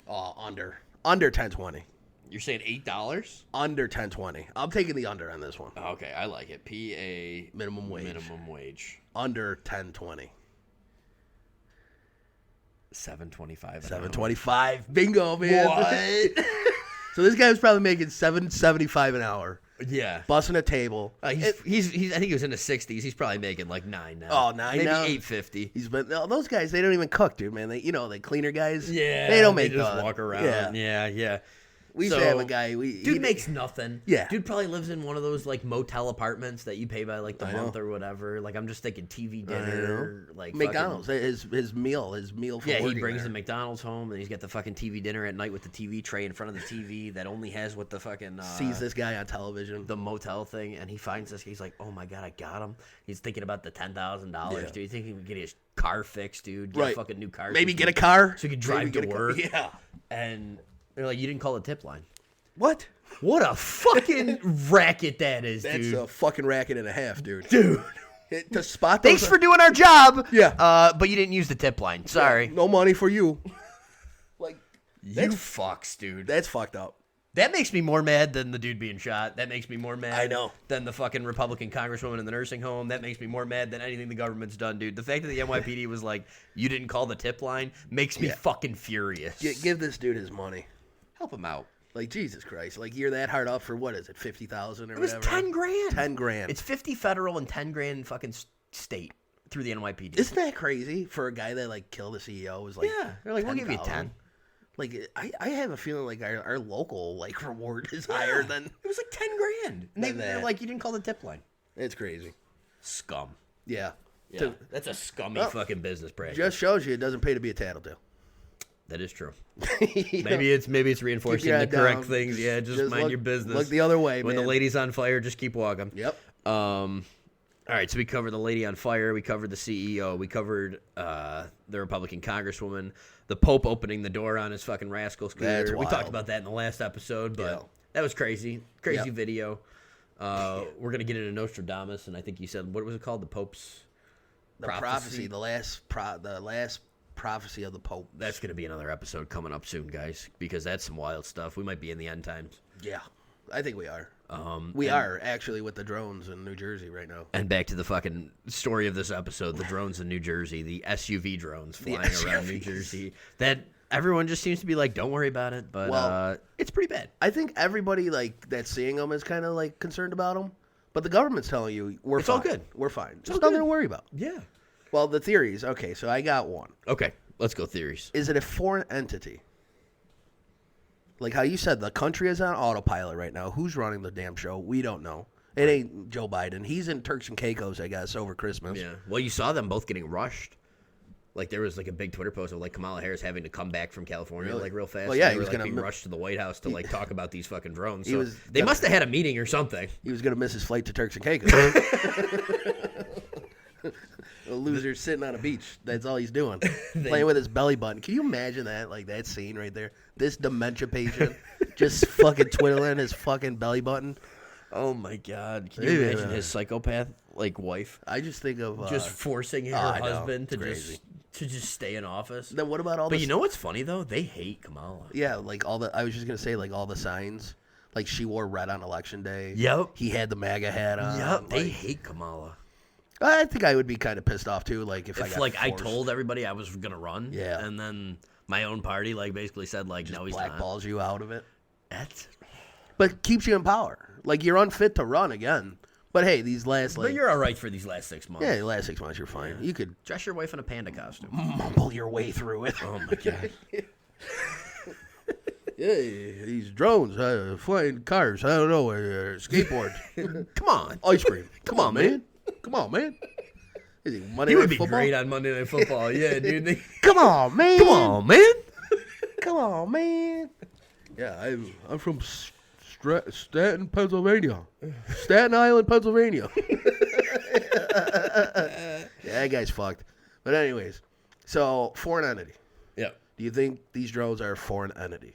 Oh, under 10.20. You're saying $8? Under 10.20. I'm taking the under on this one. Okay, I like it. PA Minimum wage. Minimum wage. Under 10.20. $7.25. $7.25. Bingo, man. What? So this guy was probably making $7.75 an hour, Yeah. busting a table. He's I think he was in the 60s. He's probably making like $9 now. Oh, $9 Maybe now? $8.50. He's been those guys. They don't even cook, dude. Man, they cleaner guys. Yeah, they don't make. They just walk around. Yeah. We used to have a guy. Dude makes nothing. Yeah. Dude probably lives in one of those like motel apartments that you pay by like the I month know. or whatever. Like I'm just thinking TV dinner, like McDonald's. fucking- His meal for Yeah, he working brings there. the McDonald's home and he's got the fucking TV dinner at night with the TV tray in front of the TV that only has what the fucking Sees this guy on television. the motel thing, and he finds this. He's like, "Oh my god, I got him." He's thinking about the $10,000. Yeah. Dude, you think he can get his car fixed, dude? Get a Right. fucking new car. Maybe so get a he can- car. so he can Maybe drive get to a car. work. Yeah. And they're like, "You didn't call the tip line." What? What a fucking racket that is, That's dude. a fucking racket and a half, dude. Dude. To spot those. Thanks for doing our job. Yeah. But you didn't use the tip line. Sorry. No money for you. Like You fucks, dude. that's fucked up. That makes me more mad than the dude being shot. That makes me more mad I know. than the fucking Republican congresswoman in the nursing home. That makes me more mad than anything the government's done, dude. The fact that the NYPD was like, you didn't call the tip line makes me fucking furious. Give this dude his money. Help him out. Like Jesus Christ! Like you're that hard up for what is it? 50,000 or It was whatever. 10 grand. 10 grand. It's 50 federal and 10 grand fucking state through the NYPD. Isn't that crazy for a guy that like killed a CEO? Was like Yeah. They're like, we'll give you 10,000? 10. Like I have a feeling like our local like reward is higher than. It was like 10 grand. And Than they're that. like, you didn't call the tip line. It's crazy. Scum. Yeah. Yeah. That's a scummy Well, fucking business practice. Just shows you it doesn't pay to be a tattletale. That is true. You know? Maybe it's reinforcing your the head correct down. things. Yeah, just mind look, your business. Look the other way, When man. the lady's on fire, just keep walking. Yep. All right, so we covered the lady on fire. We covered the CEO. We covered the Republican congresswoman. The Pope opening the door on his fucking rascal scooter. That's We talked wild. about that in the last episode, but Yeah. that was crazy. Crazy Yep. video. We're gonna get into Nostradamus, and I think you said, what was it called? The Pope's The prophecy, the last prophecy of the Pope. That's gonna be another episode coming up soon, guys, because that's some wild stuff. We might be in the end times. Yeah, I think we are. We are actually with the drones in New Jersey right now. And back to the fucking story of this episode, the drones in New Jersey, the SUV drones flying around New SUVs. Jersey. That everyone just seems to be like, don't worry about it, but Well, it's pretty bad. I think everybody like that's seeing them is kind of like concerned about them, but the government's telling you we're It's fine. all good. We're fine. Just all nothing good. to worry about. Yeah. Well, the theories. Okay, so I got one. Okay, let's go theories. Is it a foreign entity? Like how you said, the country is on autopilot right now. Who's running the damn show? We don't know. It ain't Joe Biden. He's in Turks and Caicos, I guess, over Christmas. Yeah. Well, you saw them both getting rushed. Like there was like a big Twitter post of like Kamala Harris having to come back from California Really? like real fast. Well, yeah, And he they was were like gonna being mi- rushed to the White House to like talk about these fucking drones. He So was they gonna- must have had a meeting or something. He was gonna miss his flight to Turks and Caicos. A loser sitting on a beach. That's all he's doing. Playing with his belly button. Can you imagine that? Like that scene right there. This dementia patient just fucking twiddling his fucking belly button. Oh my God! Can you Yeah. imagine his psychopath like wife I just think of just forcing her I know. husband to It's crazy. just stay in office? Then what about all? But the you know what's funny though? They hate Kamala. Yeah, like all the. I was just gonna say like all the signs. Like she wore red on election day. Yep. He had the MAGA hat on. Yep. They like- hate Kamala. I think I would be kind of pissed off too. Like if I If got like I forced. told everybody I was gonna run, Yeah. and then my own party like basically said like no he's not. blackballs you out of it. That's. But keeps you in power. Like you're unfit to run again. But hey, these last But like you're all right for these last 6 months. yeah, the last 6 months you're fine. You could Dress your wife in a panda costume. mumble your way through it. Oh my God. Yeah, these drones, flying cars. I don't know, skateboard, Come on. ice cream. Come on, man. Come on, man. Is he Monday He would Night be Football? great on Monday Night Football. Yeah, dude. Come on, man. Come on, man. Come on, man. Yeah, I'm from Staten, Pennsylvania. Staten Island, Pennsylvania. Yeah, that guy's fucked. But anyways, so foreign entity. Yeah. Do you think these drones are a foreign entity?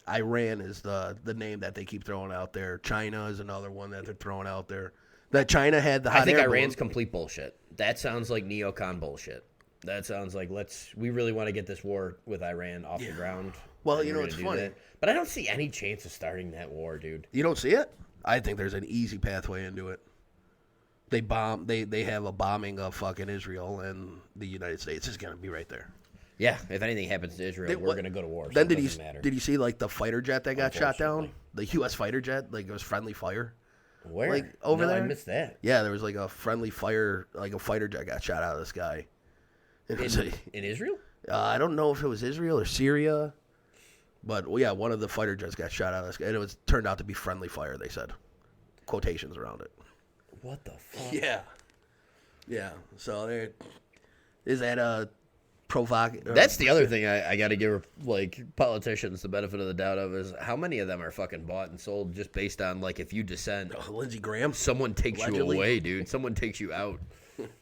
Iran is the name that they keep throwing out there. China is another one that they're throwing out there. That China had the hot I think air Iran's balloon. complete bullshit. That sounds like neocon bullshit. That sounds like we really want to get this war with Iran off the ground. Well, and you know we're what's gonna do funny? that. But I don't see any chance of starting that war, dude. You don't see it? I think there's an easy pathway into it. They have a bombing of fucking Israel, and the United States is going to be right there. Yeah, if anything happens to Israel, we're going to go to war. So Then it did doesn't matter. you see like the fighter jet that got shot down? Unfortunately. The U.S. fighter jet, like it was friendly fire. Where? Like over No, there. I missed that. Yeah, there was like a friendly fire, like a fighter jet got shot out of the sky. It was In Israel? I don't know if it was Israel or Syria, but well, yeah, one of the fighter jets got shot out of the sky, and it was turned out to be friendly fire. They said, quotations around it. What the fuck? Yeah, yeah. So there is that a provocative. That's the other thing I got to give like politicians the benefit of the doubt of is how many of them are fucking bought and sold just based on like if you dissent, Lindsey Graham. someone takes Allegedly. you away, dude. Someone takes you out.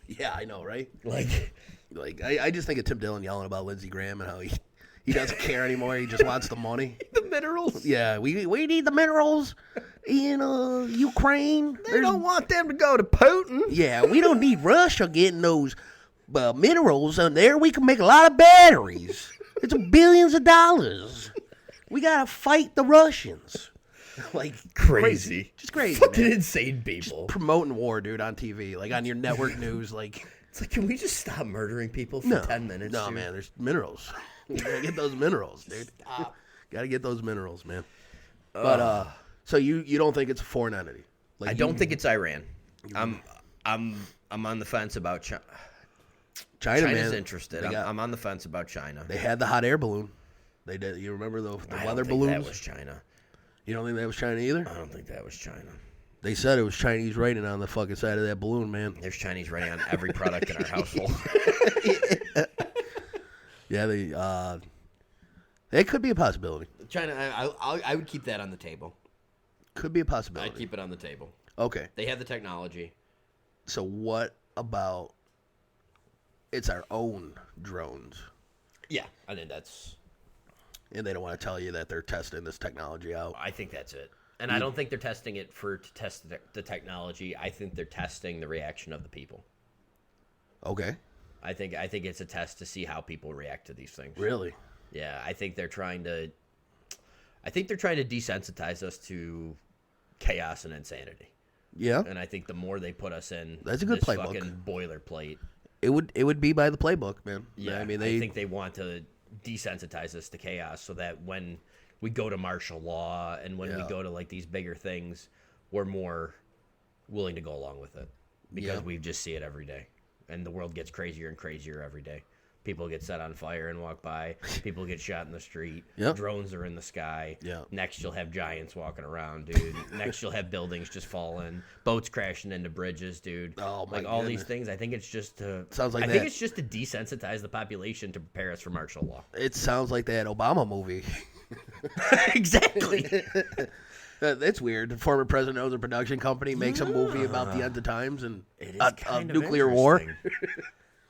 Yeah, I know, right? Like I just think of Tim Dillon yelling about Lindsey Graham and how he doesn't care anymore. He just wants the money. the minerals. Yeah, we need the minerals in Ukraine. They don't want them to go to Putin. Yeah, we don't need Russia getting those minerals in there. We can make a lot of batteries. It's billions of dollars. We gotta fight the Russians. Like Crazy. just crazy. Fucking Man. insane people. Promoting war, dude, on TV, like on your network news, like. It's like, can we just stop murdering people for No, 10 minutes? No, dude? man, there's minerals. You gotta get those minerals, dude. Gotta get those minerals, man. But so you don't think it's a foreign entity? Like I don't think it's Iran. I'm on the fence about China. China's China's interested. They, I'm on the fence about China. they had the hot air balloon. They did. You remember the I weather don't think balloons? that was China. You don't think that was China either? I don't think that was China. They said it was Chinese writing on the fucking side of that balloon, man. There's Chinese writing on every product in our household. Yeah, it could be a possibility. China, I would keep that on the table. Could be a possibility. I'd keep it on the table. Okay. They have the technology. So what about it's our own drones? Yeah, I think that's. And they don't want to tell you that they're testing this technology out. I think that's it. And I don't think they're testing it to test the technology. I think they're testing the reaction of the people. Okay. I think it's a test to see how people react to these things. Really? Yeah, I think they're trying to desensitize us to chaos and insanity. Yeah. And I think the more they put us in That's a good this playbook. fucking boilerplate. It would be by the playbook, man. Yeah, I mean I think they want to desensitize us to chaos so that when we go to martial law and when we go to like these bigger things, we're more willing to go along with it because we just see it every day. And the world gets crazier and crazier every day. People get set on fire and walk by. People get shot in the street. Yep. Drones are in the sky. Yeah. Next, you'll have giants walking around, dude. Next, you'll have buildings just falling, boats crashing into bridges, dude. Oh, my Like all these goodness. things. I think it's just to. Sounds like I think that. it's just to desensitize the population to prepare us for martial law. It sounds like that Obama movie. Exactly. That's weird. The former president owns a production company, makes a movie about the end of times and It is a kind of nuclear war.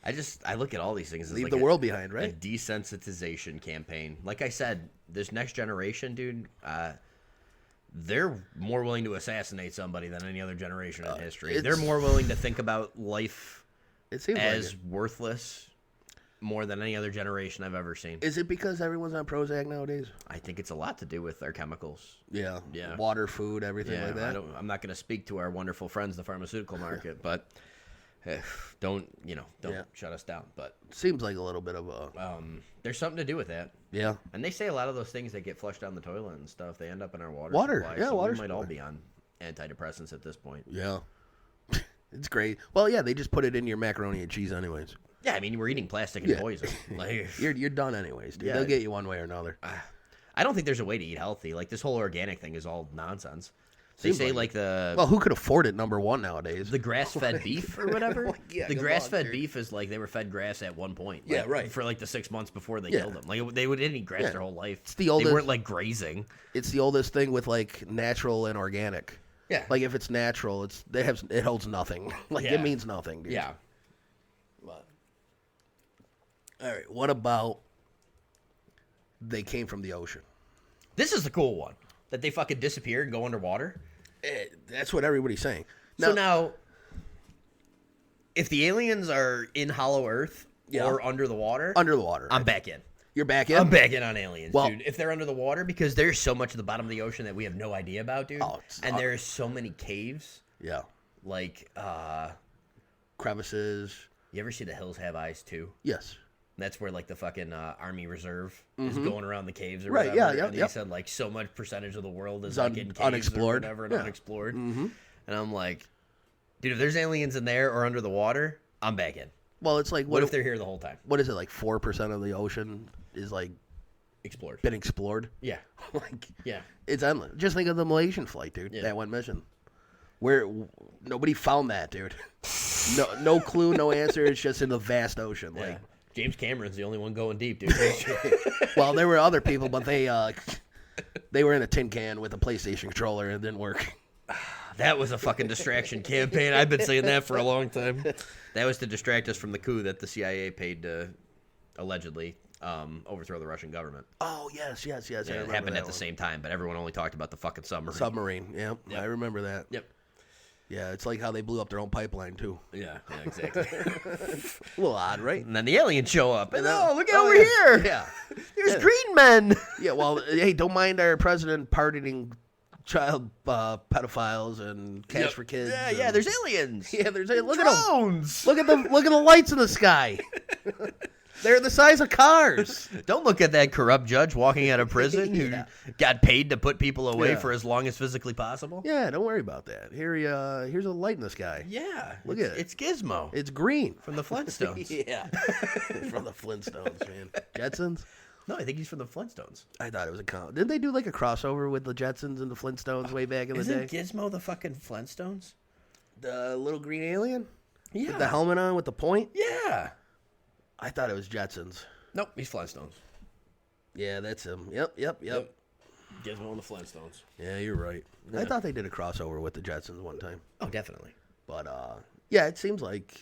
interesting. I look at all these things as Leave like the world behind, a right? desensitization campaign. Like I said, this next generation, dude, they're more willing to assassinate somebody than any other generation in history. They're more willing to think about life It seems as like it. worthless more than any other generation I've ever seen. Is it because everyone's on Prozac nowadays? I think it's a lot to do with our chemicals. Yeah. Yeah. Water, food, everything Yeah, like that. I'm not going to speak to our wonderful friends, the pharmaceutical market, but don't shut us down. But Seems like a little bit of a there's something to do with that. yeah. And they say a lot of those things that get flushed down the toilet and stuff, they end up in our water Water, supply. yeah, so water we might all supply. be on antidepressants at this point. Yeah. It's great. Well, yeah, they just put it in your macaroni and cheese anyways. Yeah, I mean, we're eating plastic and Yeah. poison. Like, You're done anyways, dude. Yeah. They'll get you one way or another. I don't think there's a way to eat healthy. Like, this whole organic thing is all nonsense. They Seems say like like who could afford it? Number one nowadays. the grass-fed beef or whatever. Yeah, the good grass-fed luck, dude. beef is like they were fed grass at one point. Yeah, like, right. For like the 6 months before they Yeah. killed them. Like they didn't eat grass Yeah. their whole life. It's the They oldest- weren't like grazing. It's the oldest thing with like natural and organic. Yeah. Like if it's natural, it holds nothing. Like Yeah. it means nothing, dude. Yeah. But, all right. What about they came from the ocean? This is the cool one that they fucking disappear and go underwater. That's what everybody's saying. So now, if the aliens are in Hollow Earth Yeah. or under the water, under the water, I'm back in. You're back in. I'm back in on aliens, Well- dude. If they're under the water, because there's so much at the bottom of the ocean that we have no idea about, dude. Oh, and there's so many caves. Yeah. Like, Crevices. you ever see The Hills Have Eyes too? Yes. That's where like the fucking Army Reserve is going around the caves or Right, whatever. yeah, and they yep. said like so much percentage of the world is It's like in caves unexplored. or whatever and Yeah. unexplored. And I'm like, dude, if there's aliens in there or under the water, I'm back in. Well, it's like What if they're here the whole time? what is it like? 4% of the ocean is like Explored. been explored. Yeah. Like Yeah. it's endless. Just think of the Malaysian flight, dude. Yeah. That went missing. Where nobody found that, dude. No clue, no answer. It's just in the vast ocean. Yeah. Like, James Cameron's the only one going deep, dude. well, there were other people, but they were in a tin can with a PlayStation controller and it didn't work. That was a fucking distraction campaign. I've been saying that for a long time. That was to distract us from the coup that the CIA paid to allegedly overthrow the Russian government. Oh yes. I And it remember happened that at the one. same time, but everyone only talked about the fucking submarine. Submarine. Yep. I remember that. Yep. Yeah, it's like how they blew up their own pipeline too. Yeah, exactly. A little odd, right? And then the aliens show up. And Oh, look oh, over yeah. here. Yeah. There's Yeah. green men. Yeah, well, hey, don't mind our president pardoning child pedophiles and cash for kids. Yeah, and- yeah. There's aliens. yeah. There's look at them. drones. Look at the lights in the sky. They're the size of cars. Don't look at that corrupt judge walking out of prison Yeah. who got paid to put people away Yeah. for as long as physically possible. Yeah, don't worry about that. Here's a light in the sky. Yeah. Look it's, at it. It's Gizmo It's green. from the Flintstones. Yeah, from the Flintstones, man. Jetsons. No, I think he's from the Flintstones. I thought it was a didn't they do like a crossover with the Jetsons and the Flintstones way back in the Isn't day? Gizmo the fucking Flintstones? The little green alien Yeah. with the helmet on with the point. Yeah. I thought it was Jetsons. Nope, he's Flintstones. Yeah, that's him. Yep. Gizmo and the Flintstones. Yeah, you're right. I thought they did a crossover with the Jetsons one time. Oh, definitely. But yeah, it seems like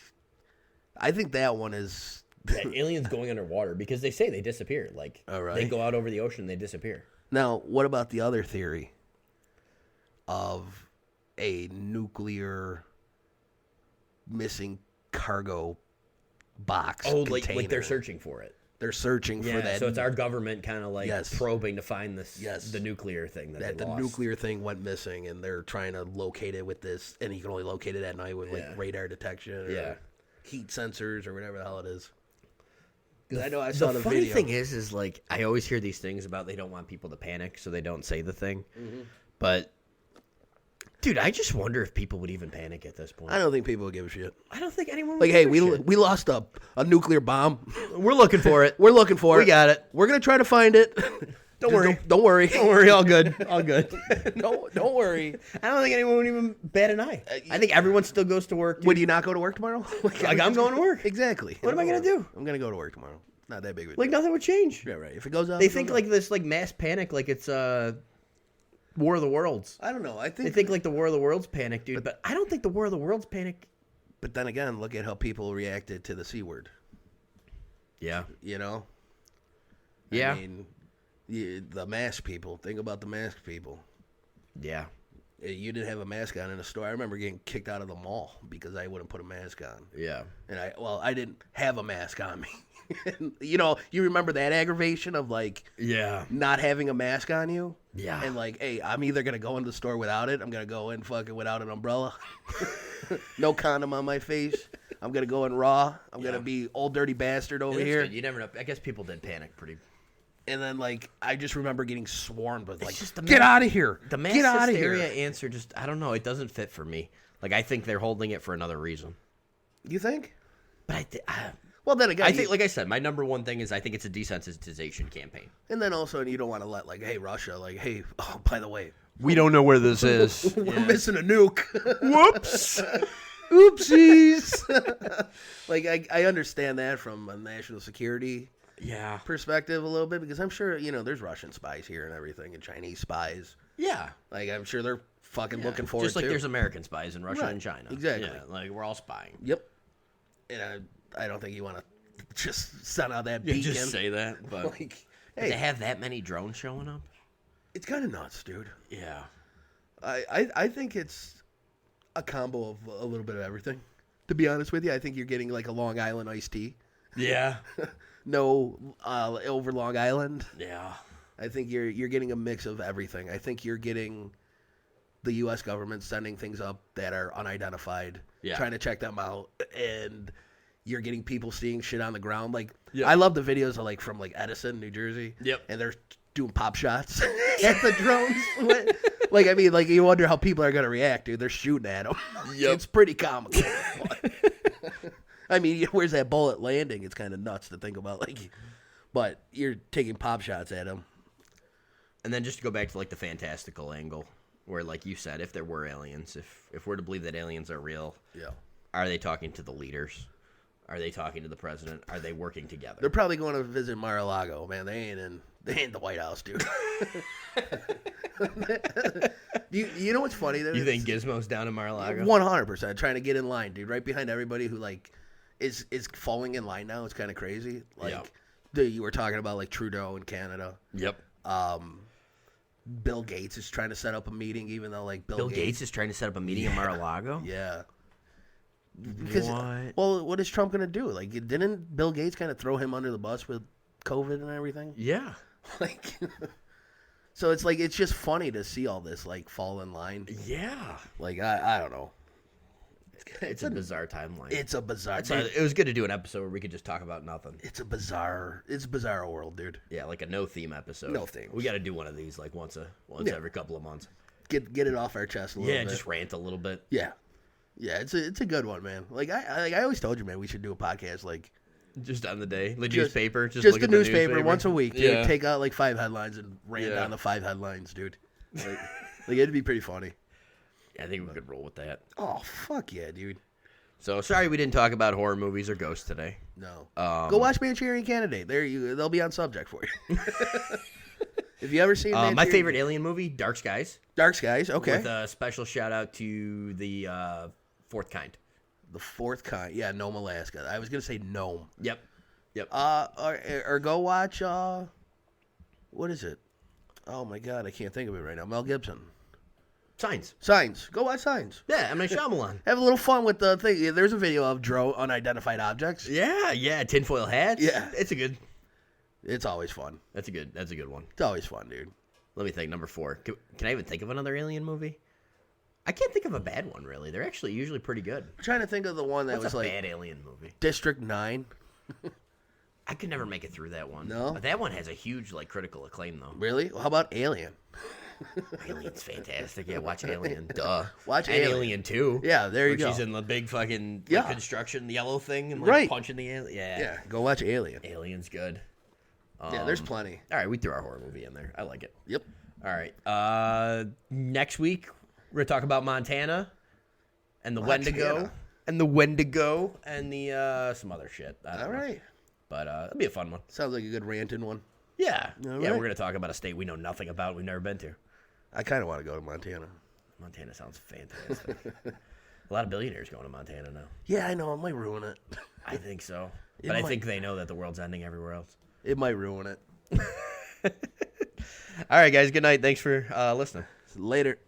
I think that one is Yeah, aliens going underwater because they say they disappear. Like All right. they go out over the ocean and they disappear. Now, what about the other theory of a nuclear missing cargo box? Oh, like container? they're searching for it. They're searching for Yeah, that. so it's our government kind of like Yes. probing to find this Yes. the nuclear thing that that they the lost. nuclear thing went missing, and they're trying to locate it with this, and you can only locate it at night with Yeah. like radar detection, or Yeah. heat sensors, or whatever the hell it is. 'Cause I know I saw The the funny video. thing is like I always hear these things about they don't want people to panic, so they don't say the thing. Mm-hmm. But dude, I just wonder if people would even panic at this point. I don't think people would give a shit. I don't think anyone would Like, hey, give a we shit. lost a nuclear bomb. We're looking for it. We're looking for it. We got it. We're gonna try to find it. Don't Just worry. Don't worry. Don't worry, all good. All good. No, don't worry. I don't think anyone would even bat an eye. I think everyone still goes to work. Dude. Would you not go to work tomorrow? Like I'm going to work. Exactly. What am I gonna do? I'm gonna go to work tomorrow. Not that big of a Like deal. nothing would change. Yeah, right. If it goes out, They it think goes like this like mass panic like it's War of the Worlds. out. I don't know. I They think. think like the War of the Worlds panic, dude. But I don't think the War of the Worlds panic. But then again, look at how people reacted to the C word. Yeah. You know. Yeah. I mean, the mask people. Think about the mask people. Yeah. You didn't have a mask on in a store. I remember getting kicked out of the mall because I wouldn't put a mask on. Yeah. And I didn't have a mask on me. You know, you remember that aggravation of like Yeah. not having a mask on you? Yeah. And like, hey, I'm either gonna go into the store without it. I'm gonna go in fucking without an umbrella. No condom on my face. I'm gonna go in raw. I'm gonna be old dirty bastard over here. You never know. I guess people did panic pretty. And then like I just remember getting swarmed with like, just the get mass- out of here. The mass Get out of hysteria here. answer just I don't know. It doesn't fit for me. Like I think they're holding it for another reason. You think? But Well, then again, I think, like I said, my number one thing is I think it's a desensitization campaign. and then also you don't want to let like, hey, Russia, like, hey, oh, by the way, We don't know where this is. We're missing a nuke. Whoops. Oopsies. Like, I understand that from a national security Yeah. perspective a little bit, because I'm sure, there's Russian spies here and everything, and Chinese spies. Yeah. Like, I'm sure they're fucking looking for Just it, like too. there's American spies in Russia Right. and China. Exactly. Yeah, like we're all spying. Yep. And I don't think you want to just send out that You beacon. just say that, but Like, they hey, have that many drones showing up. it's kind of nuts, dude. Yeah. I think it's a combo of a little bit of everything. To be honest with you, I think you're getting like a Long Island iced tea. Yeah. No, over Long Island. Yeah. I think you're getting a mix of everything. I think you're getting the U.S. government sending things up that are unidentified, Yeah. trying to check them out, and you're getting people seeing shit on the ground. Like, Yeah. I love the videos of from Edison, New Jersey. Yep. And they're doing pop shots at the drones. You wonder how people are gonna react, dude. They're shooting at them. Yep. It's pretty comical. I mean, where's that bullet landing? It's kind of nuts to think about. But you're taking pop shots at them. And then just to go back to the fantastical angle, where like you said, if there were aliens, if we're to believe that aliens are real, Yeah. are they talking to the leaders? Are they talking to the president? Are they working together? They're probably going to visit Mar-a-Lago, man. They ain't in the White House, dude. you know what's funny? You think Gizmo's down in Mar-a-Lago? 100% trying to get in line, dude. Right behind everybody who is falling in line now. It's kind of crazy. You were talking about Trudeau in Canada. Yep. Bill Gates is trying to set up a meeting, even though Bill Gates is trying to set up a meeting in Mar-a-Lago? Yeah. Because, What? well, what is Trump going to do? Didn't Bill Gates kind of throw him under the bus with COVID and everything? Yeah. So it's just funny to see all this fall in line. Yeah. I don't know. It's a bizarre timeline. It's a bizarre. It was good to do an episode where we could just talk about nothing. It's a bizarre world, dude. Yeah, like a no theme episode. No themes. We got to do one of these once every couple of months. Get it off our chest a little bit. Just rant a little bit. Yeah. It's a good one, man. I always told you, man, we should do a podcast Just on the day, the newspaper. Just the look at the newspaper once a week, dude. Yeah. Take out 5 headlines and rant Yeah. on the 5 headlines, dude. It'd be pretty funny. Yeah, I think we could roll with that. Oh fuck yeah, dude. So sorry we didn't talk about horror movies or ghosts today. No. Go watch Manchurian Candidate. They'll be on subject for you. Have you ever seen my favorite alien movie, Dark Skies. Dark Skies? Okay. With a special shout out to the Fourth Kind. The Fourth Kind. Yeah, Nome, Alaska. I was gonna say Nome. Yep. Or go watch what is it? Oh my god, I can't think of it right now. Mel Gibson. Signs. Go watch Signs. Yeah, M. Night Shyamalan. Have a little fun with the thing. There's a video of unidentified objects. Yeah, tinfoil hats. Yeah. It's a good. It's always fun. That's a good one. It's always fun, dude. Let me think. Number 4. Can I even think of another alien movie? I can't think of a bad one, really. They're actually usually pretty good. I'm trying to think of the one that What's was a bad alien movie? District 9. I could never make it through that one. No? But that one has a huge critical acclaim, though. Really? Well, how about Alien? Alien's fantastic. Yeah, watch Alien. Duh. Watch and Alien. Alien 2. Yeah, there you where go. She's in the big fucking Yeah. construction yellow thing and Right. punching the alien. Yeah. Yeah, go watch Alien. Alien's good. Yeah, there's plenty. All right, we threw our horror movie in there. I like it. Yep. All right. Next week we're gonna talk about Montana and the Wendigo and the Wendigo and the some other shit. I don't All know. right. But it'll be a fun one. Sounds like a good ranting one. Yeah. All Yeah, right. we're gonna talk about a state we know nothing about. We've never been to. I kind of want to go to Montana. Montana sounds fantastic. A lot of billionaires going to Montana now. Yeah, I know. It might ruin it. I think so. It But I might. think they know that the world's ending everywhere else. It might ruin it. All right, guys. Good night. Thanks for listening. Later.